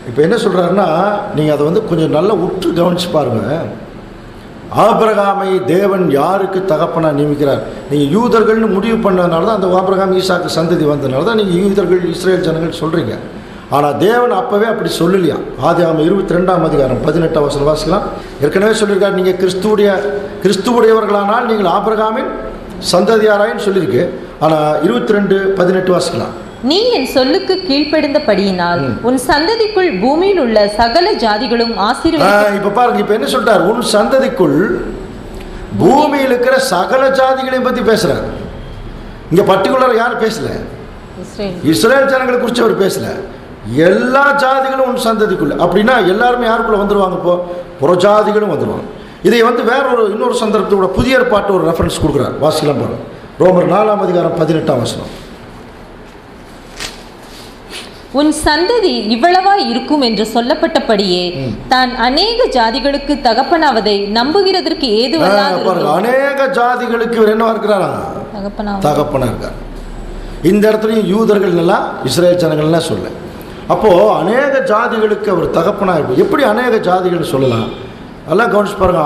இப்போ என்ன சொல்கிறாருன்னா, நீங்கள் அதை கொஞ்சம் நல்லா உற்று கவனிச்சு பாருங்கள். ஆபிரகாமை தேவன் யாருக்கு தகப்பனாக நியமிக்கிறார்? நீங்கள் யூதர்கள்னு முடிவு பண்ணதுனால தான் அந்த ஆபிரகாம் ஈசாக்கு சந்ததி வந்ததுனால தான் நீங்கள் யூதர்கள் இஸ்ரேல் ஜனங்கள் சொல்கிறீங்க. ஆனால் தேவன் அப்போவே அப்படி சொல்லலையா. ஆதியாகமம் 22ஆம் அதிகாரம் 18ஆம் வசனம் வாசிக்கலாம். ஏற்கனவே சொல்லியிருக்காரு, நீங்கள் கிறிஸ்துவுடையவர்களானால் நீங்கள் ஆபிரகாமின் சந்ததியாராயின்னு சொல்லியிருக்கு. ஆனால் 22:18 வாசிக்கலாம். நீ என் சொல்லுக்கு கீழ்ப்படிந்தபடியினால் உன் சந்ததிக்குள் பூமியில் உள்ள சகல ஜாதிகளும் ஆசீர்வாதம். இப்ப பாருங்க, இப்ப என்ன சொல்றார்? உன் சந்ததிக்குள் பூமியில் இருக்கிற சகல ஜாதிகளையும் பத்தி பேசுறார். இங்கே பர்டிகுலர் யார் பேசல? இஸ்ரேல். இஸ்ரேல் ஜனங்களை குறித்து அவர் பேசல. எல்லா ஜாதிகளும் உன் சந்ததிக்குள்ள. அப்படின்னா எல்லாருமே யாருக்குள்ள வந்துடுவாங்க? இப்போ புறஜாதிகளும் வந்துடுவாங்க. இதை வந்து வேற இன்னொரு சந்தர்ப்பத்தோட புதிய ஏற்பாட்டு ஒரு ரெஃபரன்ஸ் கொடுக்குறார். வாசிக்கலாம் பாருங்க. ரோமர் 4:18. உன் சந்ததி இவ்வளவா இருக்கும் என்று சொல்லப்பட்டபடியே தான் அநேக ஜாதிகளுக்கு தகப்பனாவதை நம்புகிறதற்கு ஏதுவல்லாத அநேக ஜாதிகளுக்கு இவர் என்னவா இருக்கிறாரா? தகப்பனா இருக்கார். இந்த இடத்துலையும் யூதர்கள் எல்லாம் இஸ்ரேல் ஜனங்கள்லாம் சொல்ல. அப்போ அநேக ஜாதிகளுக்கு அவர் தகப்பனா இருப்பார். எப்படி அநேக ஜாதிகள் சொல்லலாம்? எல்லாம் கவனிச்சு பாருங்க.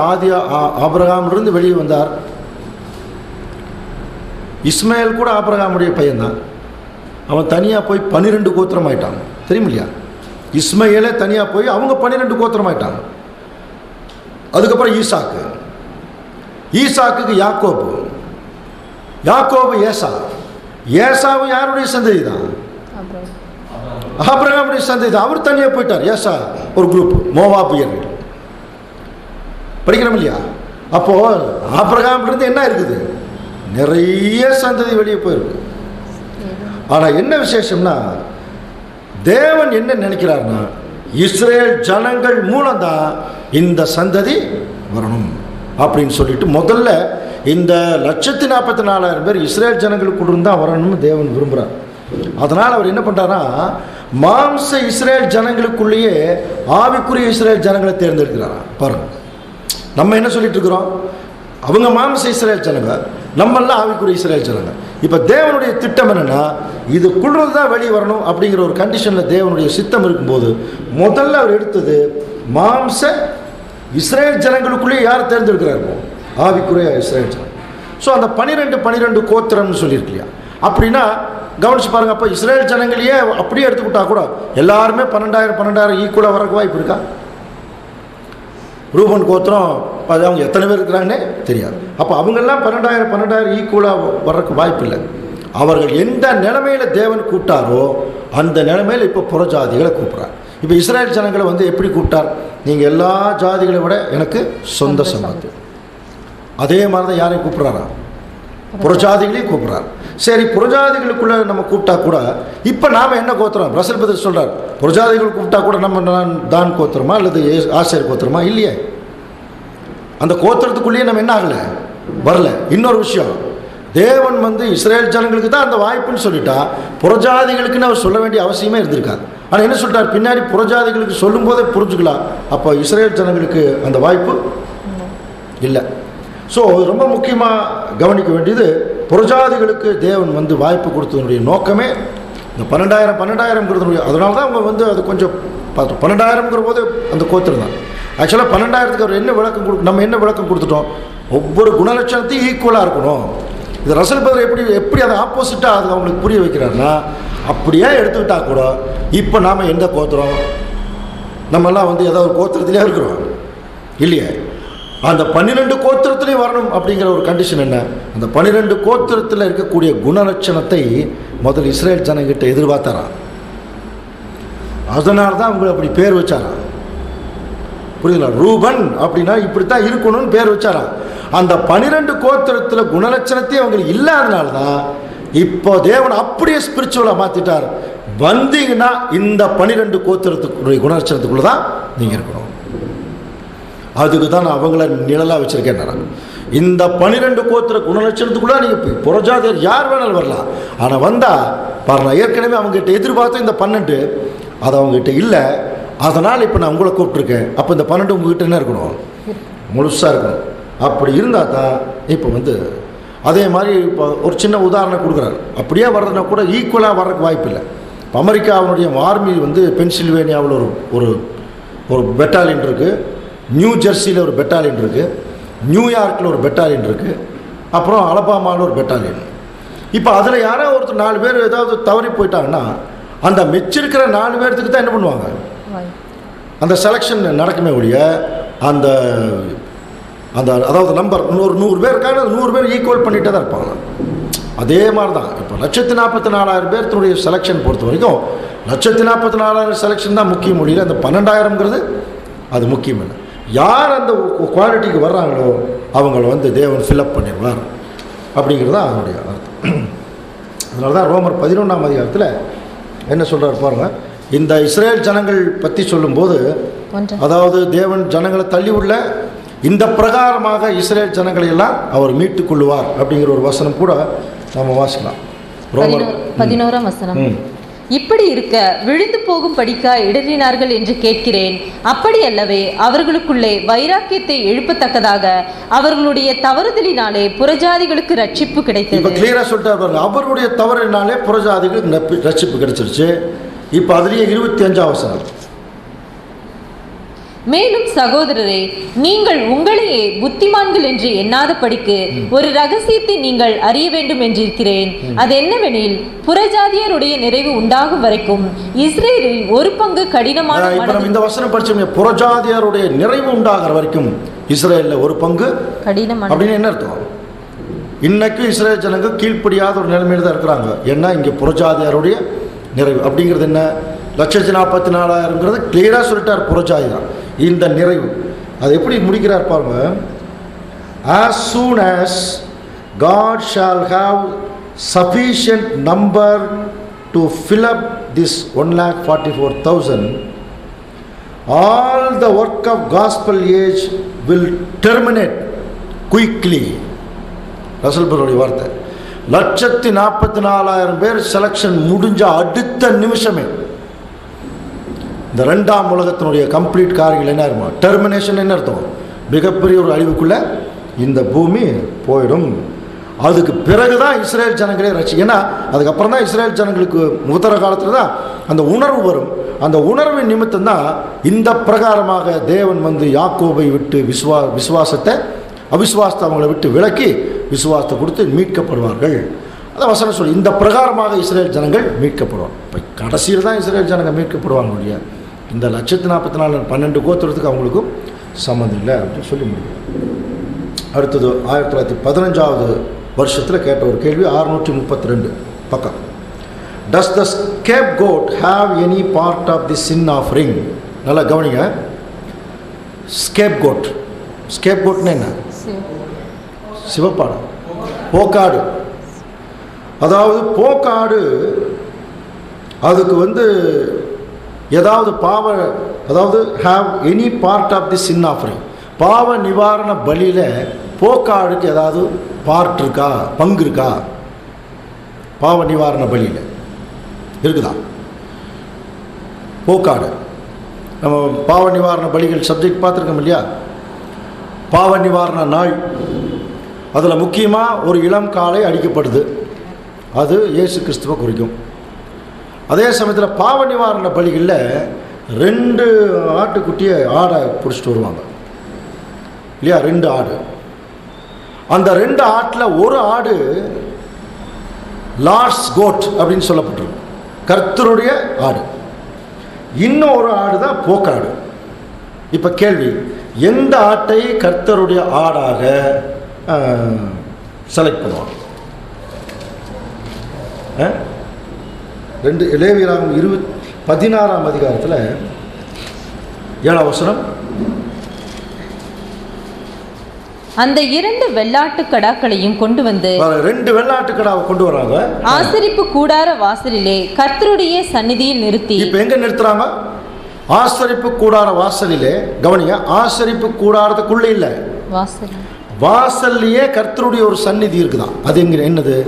ஆபிரகாமிலிருந்து வெளியே வந்தார். இஸ்மாயில் கூட ஆபிரகாமுடைய பையன்தான். அவன் தனியாக போய் 12 கோத்திரம் ஆயிட்டாங்க. தெரியும் இல்லையா? இஸ்மாயிலே தனியாக போய் அவங்க 12 கோத்திரம் ஆயிட்டாங்க. அதுக்கப்புறம் ஈசாக்குக்கு யாக்கோபு ஏசாவு யாருடைய சந்ததி தான்? ஆபிரகாமுடைய சந்ததி தான். அவர் தனியாக போயிட்டார். ஏசா ஒரு குரூப் மோவாபியர்கள் படிக்கிறோம் இல்லையா? அப்போ ஆபிரகாமிலிருந்து என்ன இருக்குது? நிறைய சந்ததி வெளியே போயிருக்கு. ஆனால் என்ன விசேஷம்னா, தேவன் என்ன நினைக்கிறார்னா, இஸ்ரேல் ஜனங்கள் மூலம்தான் இந்த சந்ததி வரணும் அப்படின்னு சொல்லிட்டு முதல்ல இந்த 1,44,000 பேர் இஸ்ரேல் ஜனங்களுக்குள்ள இருந்தால் வரணும்னு தேவன் விரும்புகிறார். அதனால் அவர் என்ன பண்ணுறாருன்னா, மாம்ச இஸ்ரேல் ஜனங்களுக்குள்ளேயே ஆவிக்குரிய இஸ்ரேல் ஜனங்களை தேர்ந்தெடுக்கிறாரா. பாருங்க, நம்ம என்ன சொல்லிட்டு இருக்கிறோம்? அவங்க மாம்ச இஸ்ரேல் ஜனங்க, நம்மெல்லாம் ஆவிக்குரிய இஸ்ரேல் ஜனங்க. இப்போ தேவனுடைய திட்டம் என்னன்னா, இதுக்குள்ளது தான் வெளியே வரணும் அப்படிங்கிற ஒரு கண்டிஷனில் தேவனுடைய சித்தம் இருக்கும்போது முதல்ல அவர் எடுத்தது மாம்ச இஸ்ரேல் ஜனங்களுக்குள்ளேயே யார் தேர்ந்தெடுக்கிறார்? ஆவிக்குரிய இஸ்ரேல் ஜனம். ஸோ அந்த 12 கோத்திரம்னு சொல்லியிருக்கு இல்லையா? அப்படின்னா கவனிச்சு பாருங்க. அப்போ இஸ்ரேல் ஜனங்களையே அப்படியே எடுத்துக்கிட்டா கூட எல்லாருமே 12,000 ஈக்குவலாக வரக்கு வாய்ப்பு இருக்கா? ரூபன் கோத்திரம் அவங்க எத்தனை பேர் இருக்கிறாங்கன்னே தெரியாது. அப்போ அவங்கெல்லாம் 12,000 ஈக்குவலாக வர்றதுக்கு வாய்ப்பு இல்லை. அவர்கள் எந்த நிலைமையில் தேவன் கூப்பிட்டாரோ அந்த நிலைமையில் இப்போ புறஜாதிகளை கூப்பிட்றார். இப்போ இஸ்ரேல் ஜனங்களை வந்து எப்படி கூப்பிட்டார்? நீங்கள் எல்லா ஜாதிகளை விட எனக்கு சொந்த சம்பத்து. அதே மாதிரி தான் யாரையும் கூப்பிட்றாரா? புறஜாதிகளையும் கூப்பிட்றார். சரி, புறஜாதிகளுக்குள்ளே நம்ம கூப்பிட்டா கூட இப்போ நாம் என்ன கோத்திரம்? ரசல் பதர் சொல்கிறார், புறஜாதிகள் கூப்பிட்டா கூட நம்ம தான் கோத்திரமா அல்லது ஆசேர் கோத்திரமா? இல்லையே. அந்த கோத்திரத்துக்குள்ளேயே நம்ம என்ன ஆகலை, வரல. இன்னொரு விஷயம், தேவன் வந்து இஸ்ரேல் ஜனங்களுக்கு தான் அந்த வாய்ப்புன்னு சொல்லிட்டா புறஜாதிகளுக்குன்னு அவர் சொல்ல வேண்டிய அவசியமே இருந்திருக்காது. ஆனால் என்ன சொல்லிட்டார்? பின்னாடி புறஜாதிகளுக்கு சொல்லும் போதே புரிஞ்சுக்கலாம். அப்போ இஸ்ரேல் ஜனங்களுக்கு அந்த வாய்ப்பு இல்லை. ஸோ ரொம்ப முக்கியமாக கவனிக்க வேண்டியது, புறஜாதிகளுக்கு தேவன் வந்து வாய்ப்பு கொடுத்ததனுடைய நோக்கமே இந்த 12,000 அதனால தான் அவங்க வந்து அது கொஞ்சம் பார்த்தோம். 12,000 போது அந்த கோத்திரம் தான். ஆக்சுவலாக 12,000 அவர் என்ன விளக்கம் நம்ம என்ன விளக்கம் கொடுத்துட்டோம்? ஒவ்வொரு குணலட்சணத்தையும் ஈக்குவலாக இருக்கணும். இது ரசல் பதர் எப்படி அதை ஆப்போசிட்டாக அது அவங்களுக்கு புரிய வைக்கிறாருன்னா, அப்படியே எடுத்துக்கிட்டா கூட இப்போ நாம் எந்த கோத்திரம்? நம்மெல்லாம் வந்து ஏதாவது ஒரு கோத்திரத்திலே இருக்கிறோம் இல்லையே. அந்த 12 கோத்திரத்திலையும் வரணும் அப்படிங்கிற ஒரு கண்டிஷன் என்ன? அந்த 12 கோத்திரத்தில் இருக்கக்கூடிய குணலட்சணத்தை முதல் இஸ்ரேல் ஜனங்கிட்ட எதிர்பார்த்தாராம். அதனால தான் அவங்க அப்படி பேர் வச்சாராம். புரியுதுங்களா? ரூபன் அப்படின்னா இப்படித்தான் இருக்கணும்னு பேர் வச்சாராம். அந்த 12 கோத்திரத்தில் குணலட்சணத்தையும் அவங்களுக்கு இல்லாதனால தான் இப்போ தேவன் அப்படியே ஸ்பிரிச்சுவலாக மாற்றிட்டார். வந்தீங்கன்னா இந்த 12 கோத்திரத்துக்குரிய குணலட்சணத்துக்குள்ள தான் நீங்கள் இருக்கணும். அதுக்கு தான் நான் அவங்கள நிழலாக வச்சுருக்கேன். இந்த 12 கோத்திர குணலட்சணத்துக்குள்ளே நீங்கள் புறஜாதியர் யார் வேணாலும் வரலாம். ஆனால் வந்தால் பாருங்க, ஏற்கனவே அவங்ககிட்ட எதிர்பார்த்த இந்த 12 அது அவங்ககிட்ட இல்லை. அதனால் இப்போ நான் உங்களை கூப்பிட்ருக்கேன். அப்போ இந்த 12 உங்ககிட்ட என்ன இருக்கணும்? முழுசாக இருக்கணும். அப்படி இருந்தால் தான் இப்போ வந்து அதே மாதிரி இப்போ ஒரு சின்ன உதாரணம் கொடுக்குறாரு. அப்படியே வர்றதுனா கூட ஈக்குவலாக வர்றதுக்கு வாய்ப்பு இல்லை. இப்போ அமெரிக்காவுடைய ஆர்மி வந்து பென்சில்வேனியாவில் ஒரு ஒரு பெட்டாலியன் இருக்குது, நியூ ஜெர்சியில் ஒரு பெட்டாலியன் இருக்குது, நியூயார்க்கில் ஒரு பெட்டாலியன் இருக்குது, அப்புறம் அலபாமாவில் ஒரு பெட்டாலியன். இப்போ அதில் யாரோ ஒருத்தர் 4 பேர் ஏதாவது தவறி போயிட்டாங்கன்னா அந்த மிச்சிருக்கிற 4 பேர்த்துக்கு தான் என்ன பண்ணுவாங்க? அந்த செலெக்ஷன் நடக்குமே ஒழிய அந்த அந்த அதாவது நம்பர் ஒரு 100 பேர் இருக்காங்க, 100 பேர் ஈக்குவல் பண்ணிகிட்டே தான் இருப்பாங்க. அதே மாதிரி தான் இப்போ 1,44,000 பேர்த்துடைய செலெக்ஷன் பொறுத்த வரைக்கும் 1,44,000 செலெக்ஷன் தான் முக்கியம் மொழியில். அந்த 12,000ங்கிறது அது முக்கியம் இல்லை. யார் அந்த குவாலிட்டிக்கு வர்றாங்களோ அவங்கள வந்து தேவன் ஃபில்அப் பண்ணிடுவார் அப்படிங்கிறது தான் அதனுடைய அர்த்தம். அதனால தான் ரோமர் 11ஆம் அதிகாரத்தில் என்ன சொல்கிறார் பாருங்கள். இந்த இஸ்ரேல் ஜனங்கள் பற்றி சொல்லும்போது, அதாவது தேவன் ஜனங்களை தள்ளி உள்ள இந்த பிரகாரமாக இஸ்ரேல் ஜனங்களை எல்லாம் அவர் மீட்டுக் கொள்ளுவார் அப்படிங்கிற ஒரு வசனம் கூட நம்ம வாசிக்கலாம். ரோமர் 11ஆம் வசனம். இப்படி இருக்க விழுந்து போகும் படிக்கா இடறினார்கள் என்று கேட்கிறேன். அப்படி அல்லவே அவர்களுக்குள்ளே வைராக்கியத்தை எழுப்பத்தக்கதாக அவர்களுடைய தவறுதலினாலே புறஜாதிகளுக்கு ரட்சிப்பு கிடைத்தது. இப்போ கிளியரா சொல்லிட்டாரு, அவருடைய தவறினாலே புறஜாதிகளுக்கு ரட்சிப்பு கிடைச்சிருச்சு. இப்போ அதுலேயே 25ஆம் வசனம். மேலும் சகோதரரே, நீங்கள் உங்களையே புத்திமான்கள் என்று எண்ணாத படிக்கு ஒரு ரகசியத்தை நீங்கள் அறிய வேண்டும் என்றிருக்கிறேன். அது என்னவெனில், புறஜாதியருடைய நிறைவு உண்டாகும் வரைக்கும் இஸ்ரேலில் ஒரு பங்கு கடினமான. இந்த வசனம் படிச்சோம், புறஜாதியருடைய நிறைவு உண்டாகிற வரைக்கும் இஸ்ரேலில் ஒரு பங்கு கடினமான அப்படின்னு என்ன அர்த்தம்? இன்னைக்கு இஸ்ரேல் ஜனங்க கீழ்ப்படியாத ஒரு நிலைமையில தான் இருக்கிறாங்க. ஏன்னா இங்கே புறஜாதியாருடைய நிறைவு அப்படிங்கிறது என்ன? 1,44,000 கிளியராக சொல்லிட்டார். புறஜாதி தான் இந்த நிறைவு. அது எப்படி முடிக்கிறார் பாருங்க. as soon as God shall have sufficient number to fill up this 1,44,000, all the work of gospel age will terminate quickly. ரசல்பருடைய வார்த்தை. 1,44,000 பேர் செலக்ஷன் முடிஞ்ச அடுத்த நிமிஷமே இந்த 2ஆம் உலகத்தினுடைய கம்ப்ளீட் காரியங்கள் என்ன இருக்கும்? டெர்மினேஷன் என்ன அர்த்தம்? மிகப்பெரிய ஒரு அழிவுக்குள்ள இந்த பூமி போயிடும். அதுக்கு பிறகுதான் இஸ்ரேல் ஜனங்களே ரட்சி. ஏன்னா அதுக்கப்புறம் தான் இஸ்ரேல் ஜனங்களுக்கு உத்தர காலத்தில் தான் அந்த உணர்வு வரும். அந்த உணர்வின் நிமித்தம் தான் இந்த பிரகாரமாக தேவன் வந்து யாக்கோபை விட்டு விசுவாசத்தை அவிசுவாசத்தை அவங்களை விட்டு விலக்கி விசுவாசத்தை கொடுத்து மீட்கப்படுவார்கள். அதான் வசனம் சொல்லி இந்த பிரகாரமாக இஸ்ரேல் ஜனங்கள் மீட்கப்படுவாங்க. இப்போ கடைசியில் தான் இஸ்ரேல் ஜனங்கள் மீட்கப்படுவாங்க. இல்லையா? இந்த 1,44,000 12 கோத்திரத்துக்கு அவங்களுக்கும் சம்மந்தம் இல்லை அப்படின்னு சொல்லி முடியும். அடுத்தது 1915ஆவது வருஷத்தில் கேட்ட ஒரு கேள்வி, 632 பக்கம். Does the scapegoat have any part of the sin offering? நல்லா கவனிங்க. ஸ்கேப்கோட்னு என்ன? சிவப்பாடு, போக்காடு. அதாவது போக்காடு அதுக்கு வந்து ஏதாவது அதாவது have any part of the sin offering, பாவ நிவாரண பலியில் போக்காடுக்கு ஏதாவது பார்ட் இருக்கா, பங்கு இருக்கா? பாவ நிவாரண பலியில் இருக்குதா? போக்காடு நம்ம பாவ நிவாரண பலிகள் சப்ஜெக்ட் பார்த்துருக்கோம் இல்லையா? பாவ நிவாரண நாள், அதில் முக்கியமாக ஒரு இளம் காளை அடிக்கப்படுது. அது இயேசு கிறிஸ்துவை குறிக்கும். அதே சமயத்தில் பாவ நிவாரண பலிகளில் 2 ஆட்டுக்குட்டியை ஆடை பிடிச்சிட்டு வருவாங்க இல்லையா? 2 ஆடு. அந்த 2 ஆட்டில் ஒரு ஆடு லார்ட்ஸ் கோட் அப்படின்னு சொல்லப்பட்டிருக்கு, கர்த்தருடைய ஆடு. இன்னும் ஒரு ஆடு தான் போக்காடு. இப்போ கேள்வி, எந்த ஆட்டை கர்த்தருடைய ஆடாக செலக்ட் பண்ணுவாங்க? 2 லேவியராகமம் 16ஆம் அதிகாரத்தில் 7ஆம் வசனம். அந்த 2 வெள்ளாட்டு கடாக்களையும் கொண்டு வந்து 2 வெள்ளாட்டு கடாவை கொண்டு வராங்க. ஆசரிப்பு கூடார வாசலிலே கர்த்தருடைய சந்நிதியில் நிறுத்தி. இப்போ எங்க நிறுத்துறாங்க? ஆசரிப்பு கூடார வாசலிலே. கவனிங்க, ஆசரிப்பு கூடாரத்துக்குள்ளே இல்லை, வாசல்லையே கர்த்தருடைய ஒரு சந்நிதி இருக்குதான். அது எங்க என்னது?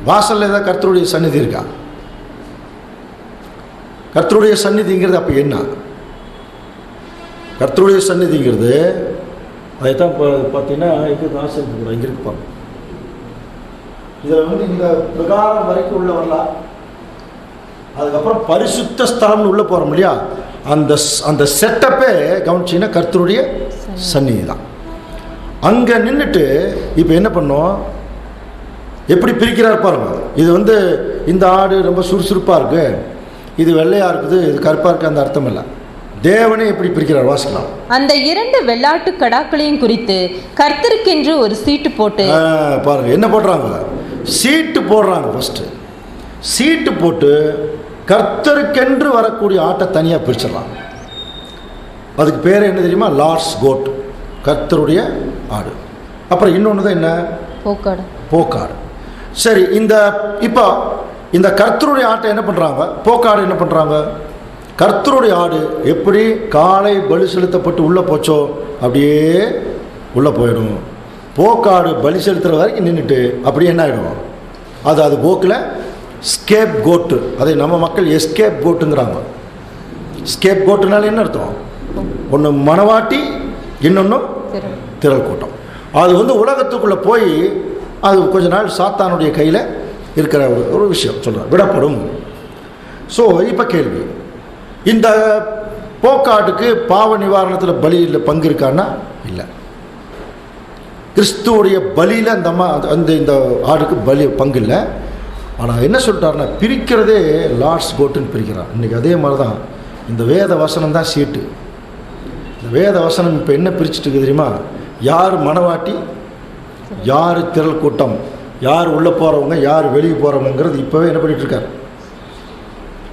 வாசல்ல ஏதாவது கர்த்தருடைய சந்நிதி இருக்கா? கர்த்தருடைய சந்நிதிங்கிறது அப்போ என்ன? கர்த்தருடைய சந்நிதிங்கிறது அதைத்தான் இப்போ பார்த்தீங்கன்னா இங்கே ஆசரிப்பு கூட இங்கே இருக்கு பாருங்க. இதில் வந்து இந்த பிரகாரம் வரைக்கும் உள்ள வரலாம். அதுக்கப்புறம் பரிசுத்த ஸ்தலம்னு உள்ளே போகிறோம் இல்லையா? அந்த செட்டப்பே கவனிச்சிங்கன்னா கர்த்தருடைய சந்நிதி தான். அங்கே நின்றுட்டு இப்போ என்ன பண்ணோம், எப்படி பிரிக்கிறார் பாருங்க. இது வந்து இந்த ஆடு ரொம்ப சுறுசுறுப்பாக இருக்குது, இது வெள்ளையாக இருக்குது, இது கருப்பாக இருக்குது, அந்த அர்த்தம் இல்லை. தேவனே எப்படி பிரிக்கிறார் வாசிக்கலாம். அந்த 2 வெள்ளாட்டு கடாக்களையும் குறித்து கர்த்தருக்கென்று ஒரு சீட்டு போட்டு பாருங்க என்ன போடுறாங்க, சீட்டு போடுறாங்க. ஃபர்ஸ்ட் சீட்டு போட்டு கர்த்தருக்கென்று வரக்கூடிய ஆட்டை தனியாக பிரிச்சிடலாம். அதுக்கு பேர் என்ன தெரியுமா? லார்ட்ஸ் கோட், கர்த்தருடைய ஆடு. அப்புறம் இன்னொன்று தான் என்ன? போக்காடு. சரி, இப்போ இந்த கர்த்தருடைய ஆட்டை என்ன பண்ணுறாங்க? போக்காடு என்ன பண்ணுறாங்க? கர்த்தருடைய ஆடு எப்படி காலை பலி செலுத்தப்பட்டு உள்ளே போச்சோ அப்படியே உள்ளே போயிடும். போக்காடு பலி செலுத்துகிற வரைக்கும் நின்றுட்டு அப்படியே என்ன ஆகிடும்? அது போக்கில் ஸ்கேப் கோட்டு. அதை நம்ம மக்கள் எஸ்கேப் கோட்டுங்கிறாங்க. ஸ்கேப் கோட்டுனால என்ன அர்த்தம்? ஒன்று மணவாட்டி, இன்னொன்று திரள் கூட்டம். அது உலகத்துக்குள்ளே போய் அது கொஞ்ச நாள் சாத்தானுடைய கையில் இருக்கிற ஒரு விஷயம் சொல்கிறேன், விடப்படும். ஸோ இப்போ கேள்வி, இந்த போக்காட்டுக்கு பாவ நிவாரணத்தில் பலியில் பங்கு இருக்கான்னா இல்லை. கிறிஸ்துவோடைய பலியில் இந்த ஆடுக்கு பலி பங்கு இல்லை. ஆனால் என்ன சொல்லிட்டாருன்னா, பிரிக்கிறதே லார்ட்ஸ் கோட்டுன்னு பிரிக்கிறான். இன்றைக்கி அதே மாதிரி தான் இந்த வேத வசனம் தான் சீட்டு. இந்த வேத வசனம் இப்போ என்ன பிரிச்சுட்டு இருக்குது தெரியுமா? யார் மணவாட்டி, யார் திரள் கூட்டம், யார் உள்ளே போகிறவங்க, யார் வெளியே போகிறவங்கிறது இப்போவே என்ன பண்ணிகிட்ருக்கார்?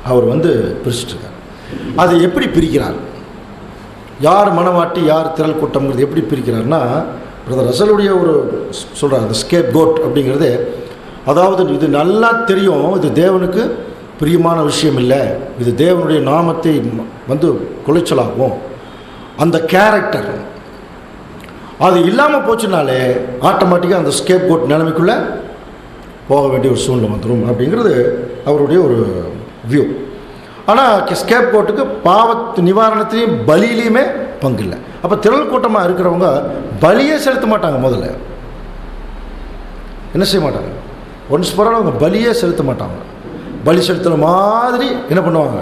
அவர் பிரிச்சுட்ருக்கார். அதை எப்படி பிரிக்கிறார்? யார் மணவாட்டி, யார் திரள் கூட்டம்ங்கிறது எப்படி பிரிக்கிறார்னா, பிரதர் ரசலுடைய ஒரு சொல்கிறார், அந்த ஸ்கேப் கோட் அப்படிங்கிறது, அதாவது இது நல்லா தெரியும், இது தேவனுக்கு பிரியமான விஷயம் இல்லை, இது தேவனுடைய நாமத்தை குலைச்சலாகும். அந்த கேரக்டர் அது இல்லாமல் போச்சுனாலே ஆட்டோமேட்டிக்காக அந்த ஸ்கேப் கோட் நிலைமைக்குள்ளே போக வேண்டிய ஒரு சூழ்நிலை வந்துடும் அப்படிங்கிறது அவருடைய ஒரு வியூ. ஆனால் ஸ்கேப் கோட்டுக்கு பாவத்து நிவாரணத்திலையும் பலியிலையுமே பங்கு இல்லை. அப்போ திரள் கூட்டமாக இருக்கிறவங்க பலியே செலுத்த மாட்டாங்க. முதல்ல என்ன செய்ய மாட்டாங்க? ஒன்ஸ் பரவாயில்ல, அவங்க பலியே செலுத்த மாட்டாங்க. பலி செலுத்துகிற மாதிரி என்ன பண்ணுவாங்க?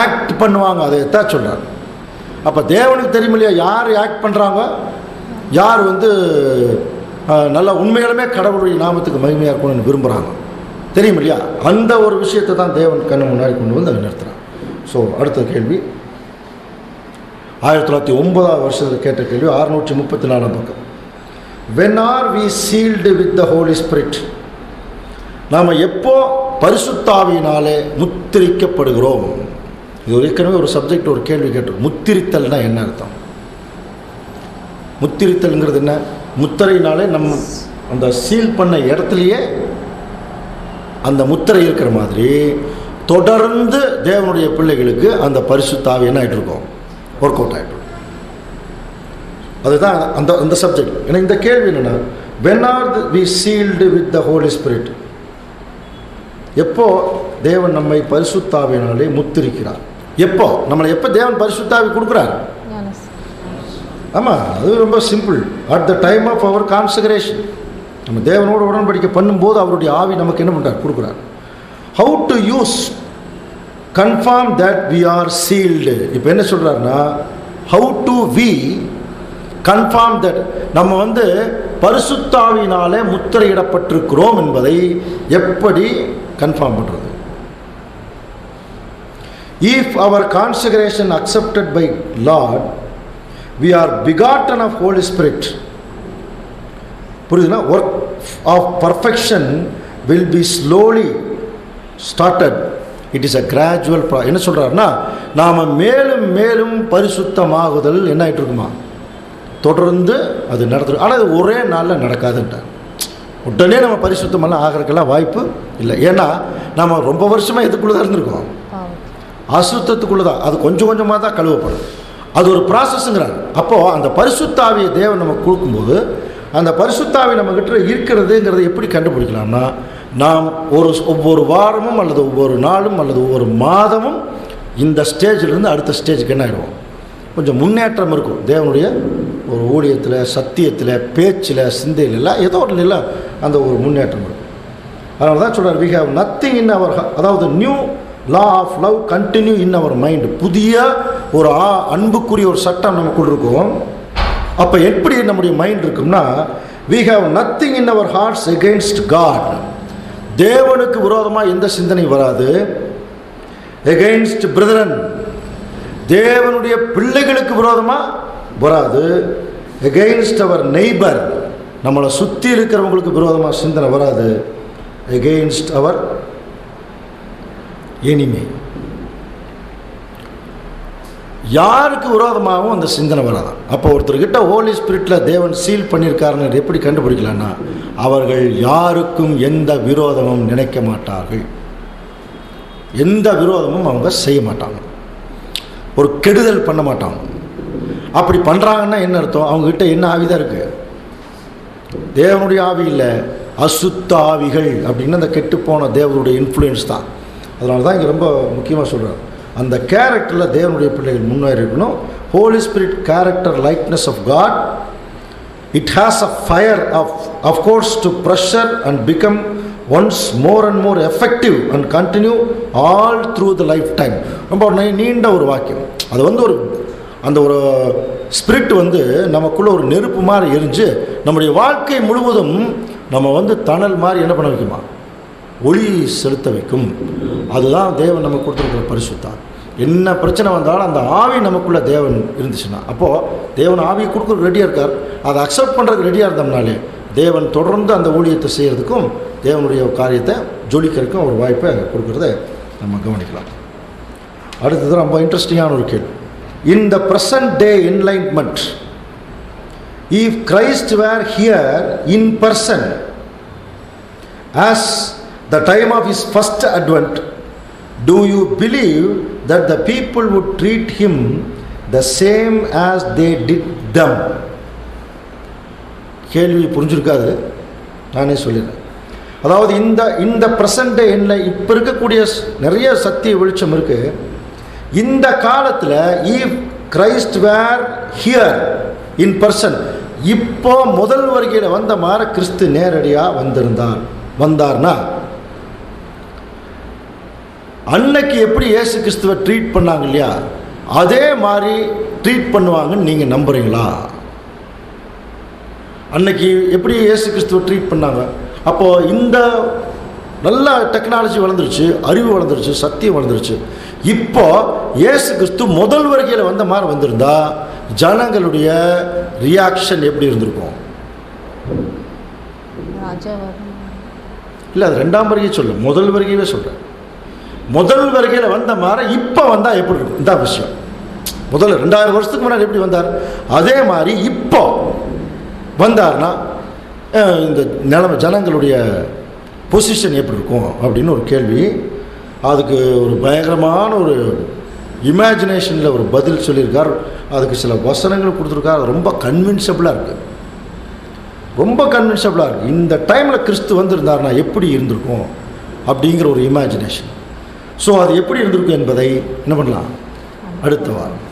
ஆக்ட் பண்ணுவாங்க. அதை எத்தான் சொல்கிறாங்க. அப்போ தேவனுக்கு தெரியும் இல்லையா யார் ஆக்ட் பண்ணுறாங்க, யார் நல்லா உண்மையாலுமே கடவுளுடைய நாமத்துக்கு மகிமையாக இருக்கணும்னு விரும்புகிறாங்க, தெரியும் இல்லையா? அந்த ஒரு விஷயத்தை தான் தேவன் கண்ணு முன்னாடி கொண்டு அதை நிறுத்துகிறான். ஸோ அடுத்த கேள்வி, 1909 வருஷத்தில் கேட்ட கேள்வி, 634 பக்கம். When are we sealed with the Holy Spirit? நாம் எப்போ பரிசுத்தாவியினாலே முத்திரிக்கப்படுகிறோம்? இது ஏற்கனவே ஒரு சப்ஜெக்ட், ஒரு கேள்வி கேட்டோம். முத்திரித்தல்னா என்ன அர்த்தம்? முத்திரித்தல்ங்கிறது என்ன? முத்திரையினாலே நம்ம அந்த சீல் பண்ண இடத்துலையே அந்த முத்திரை இருக்கிற மாதிரி தொடர்ந்து தேவனுடைய பிள்ளைகளுக்கு அந்த பரிசுத்தாவி என்ன ஆகிட்டு இருக்கோம்? ஒர்க் அவுட் ஆகிட்டு. அதுதான் அந்த சப்ஜெக்ட். ஏன்னா இந்த கேள்வி என்னென்னா, when are we sealed with the Holy Spirit? எப்போ தேவன் நம்மை பரிசுத்தாவினாலே முத்திரிக்கிறார்? எப்போ எப்போ தேவன் பரிசுத்தாவி கொடுக்குறார்? ஆமாம், அது ரொம்ப simple. At the time of our consecration. நம்ம தேவனோட உடன்படிக்கை பண்ணும்போது அவருடைய ஆவி நமக்கு என்ன பண்ணுறார்? கொடுக்குறார். How to use confirm that we are sealed. இப்போ என்ன சொல்கிறாருன்னா, how do we confirm that நம்ம பரிசுத்தாவினாலே முத்திரையிடப்பட்டிருக்கிறோம் என்பதை எப்படி கன்ஃபார்ம் பண்ணுறது? If our consecration accepted by Lord, we are begotten of Holy Spirit. புரியுதுனா? Work of perfection will be slowly started. It is a gradual process. என்ன சொல்றாருன்னா, நாம மேலும் மேலும் பரிசுத்தமாகுதல் என்ன ஆயிட்டு இருக்குமா? தொடர்ந்து அது நடத்தும். ஆனால் அது ஒரே நாளில் நடக்காதுன்ட்டார். உடனே நம்ம பரிசுத்தமெல்லாம் ஆகிறதுக்கெல்லாம் வாய்ப்பு இல்லை. ஏன்னா நம்ம ரொம்ப வருஷமாக எதுக்குள்ளே தான் இருந்திருக்கோம்? அசுத்தத்துக்குள்ளே தான். அது கொஞ்சம் கொஞ்சமாக தான் கழுவப்படும். அது ஒரு ப்ராசஸ்ங்கிறாங்க. அப்போது அந்த பரிசுத்தாவியை தேவன் நமக்கு கொடுக்கும்போது, அந்த பரிசுத்தாவி நம்மக்கிட்ட இருக்கிறதுங்கிறத எப்படி கண்டுபிடிக்கலாம்னா, நாம் ஒவ்வொரு வாரமும் அல்லது ஒவ்வொரு நாளும் அல்லது ஒவ்வொரு மாதமும் இந்த ஸ்டேஜிலேருந்து அடுத்த ஸ்டேஜுக்கு என்ன ஆகிடுவோம்? கொஞ்சம் முன்னேற்றம் இருக்கும். தேவனுடைய ஒரு ஊழியத்தில், சத்தியத்தில், பேச்சில், சிந்தையில் எல்லாம் ஏதோ ஒரு நிலை அந்த ஒரு முன்னேற்றம் இருக்கும். அதனால தான் சொல்கிறார், we have nothing in our, அதாவது new law of love continue in our mind. புதிய ஒரு அன்புக்குரிய ஒரு சட்டம் நமக்குள் இருக்கும். அப்போ எப்படி நம்முடைய மைண்ட் இருக்கும்னா, we have nothing in our hearts against God. தேவனுக்கு விரோதமாக எந்த சிந்தனை வராது. against brethren, தேவனுடைய பிள்ளைகளுக்கு விரோதமாக வராது. against our neighbor, நம்மளை சுற்றி இருக்கிறவங்களுக்கு விரோதமாக சிந்தனை வராது. against our enemy. யாருக்கு விரோதமாகவும் அந்த சிந்தனை வராதான். அப்போ ஒருத்தர்கிட்ட ஹோலி ஸ்பிரிட்டில் தேவன் சீல் பண்ணியிருக்காருன்னு எப்படி கண்டுபிடிக்கலான்னா, அவர்கள் யாருக்கும் எந்த விரோதமும் நினைக்க மாட்டார்கள், எந்த விரோதமும் அவங்க செய்ய மாட்டாங்க, ஒரு கெடுதல் பண்ண மாட்டாங்க. அப்படி பண்ணுறாங்கன்னா என்ன அர்த்தம்? அவங்ககிட்ட என்ன ஆவி தான் இருக்குது? தேவனுடைய ஆவி இல்லை, அசுத்த ஆவிகள் அப்படின்னு அந்த கெட்டுப்போன தேவனுடைய இன்ஃப்ளூயன்ஸ் தான். அதனால தான் இங்கே ரொம்ப முக்கியமாக சொல்கிறார், அந்த கேரக்டரில் தேவனுடைய பிள்ளைகள் முன்னேறி இருக்கணும். Holy Spirit character likeness of God, it has a fire of course to pressure and become once more and more effective and continue all through the life time. ரொம்ப நீண்ட ஒரு வாக்கியம். அது வந்து ஒரு அந்த ஒரு ஸ்பிரிட் வந்து நமக்குள்ளே ஒரு நெருப்பு மாதிரி எரிஞ்சு நம்முடைய வாழ்க்கை முழுவதும் நம்ம வந்து தணல் மாதிரி என்ன பண்ண வைக்குமா, ஒளி செலுத்த வைக்கும். அதுதான் தேவன் நமக்கு கொடுத்துருக்கிற பரிசுத்தான். என்ன பிரச்சனை வந்தாலும் அந்த ஆவி நமக்குள்ளே தேவன் இருந்துச்சுன்னா, அப்போது தேவன் ஆவியை கொடுக்குறதுக்கு ரெடியாக இருக்கார். அதை அக்செப்ட் பண்ணுறதுக்கு ரெடியாக இருந்தோம்னாலே தேவன் தொடர்ந்து அந்த ஊழியத்தை செய்கிறதுக்கும் தேவனுடைய காரியத்தை ஜொலிக்கிறதுக்கும் ஒரு வாய்ப்பை அங்கே கொடுக்குறத நம்ம கவனிக்கலாம். அடுத்தது ரொம்ப இன்ட்ரெஸ்டிங்கான ஒரு கேள்வி. In the present day enlightenment, if Christ were here in person as the time of his first advent, do you believe that the people would treat him the same as they did them? கேள்வி புரிஞ்சிருக்காது, நானே சொல்லிடுறேன். அதாவது இந்த present டே என்ன, இப்போ இருக்கக்கூடிய நிறைய சத்திய வெளிச்சம் இருக்குது. இந்த காலத்தில் if Christ were here in person, இப்போ முதல் வருகையில் வந்த மாதிரி கிறிஸ்து நேரடியாக வந்தார்னா அன்னைக்கு எப்படி இயேசு கிறிஸ்துவை ட்ரீட் பண்ணாங்க இல்லையா, அதே மாதிரி ட்ரீட் பண்ணுவாங்கன்னு நீங்கள் நம்புறீங்களா? அன்னைக்கு எப்படி இயேசு கிறிஸ்துவை ட்ரீட் பண்ணாங்க? அப்போது இந்த நல்ல டெக்னாலஜி வளர்ந்துருச்சு, அறிவு வளர்ந்துருச்சு, சத்தியம் வளர்ந்துருச்சு. இப்போ இயேசு கிறிஸ்து முதல் வருகையில் வந்த மாதிரி வந்திருந்தா ஜனங்களுடைய ரியாக்ஷன் எப்படி இருந்திருக்கும்? இல்லை, அது ரெண்டாம் வருகையை சொல்ல, முதல் வருகையவே சொல்கிறேன். முதல் வருகையில் வந்த மாதிரி இப்போ வந்தால் எப்படி இருக்கும்? இந்த விஷயம் முதல்ல 2000 வருஷத்துக்கு முன்னாடி எப்படி வந்தார், அதே மாதிரி இப்போ வந்தார்னா இந்த நிலைமை ஜனங்களுடைய பொசிஷன் எப்படி இருக்கும் அப்படின்னு ஒரு கேள்வி. அதுக்கு ஒரு பயங்கரமான ஒரு இமேஜினேஷனில் ஒரு பதில் சொல்லியிருக்கார். அதுக்கு சில வசனங்கள் கொடுத்துருக்கார். அது ரொம்ப கன்வின்சபிளாக இருக்குது, ரொம்ப கன்வின்சபிளாக இருக்குது. இந்த டைமில் கிறிஸ்து வந்திருந்தார்னா எப்படி இருந்திருக்கும் அப்படிங்கிற ஒரு இமேஜினேஷன். ஸோ அது எப்படி இருந்திருக்கும் என்பதை என்ன பண்ணலாம், அடுத்த வாரம்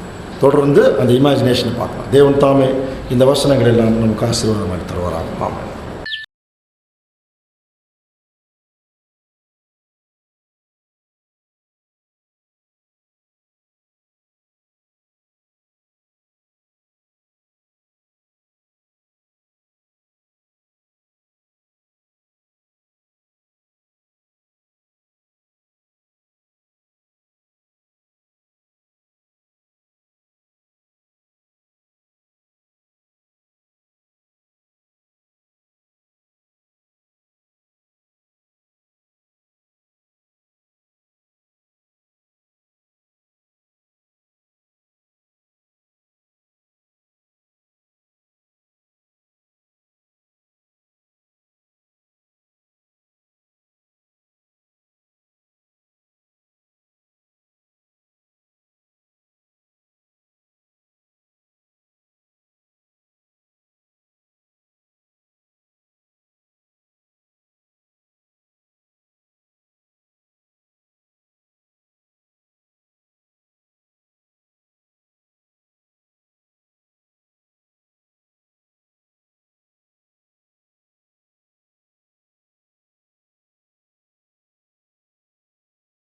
தொடர்ந்து அந்த இமேஜினேஷனை பார்க்கலாம். தேவன் தாமே இந்த வசனங்கள் எல்லாம் நமக்கு ஆசீர்வாதமாக தருவாராம். ஆமாம்.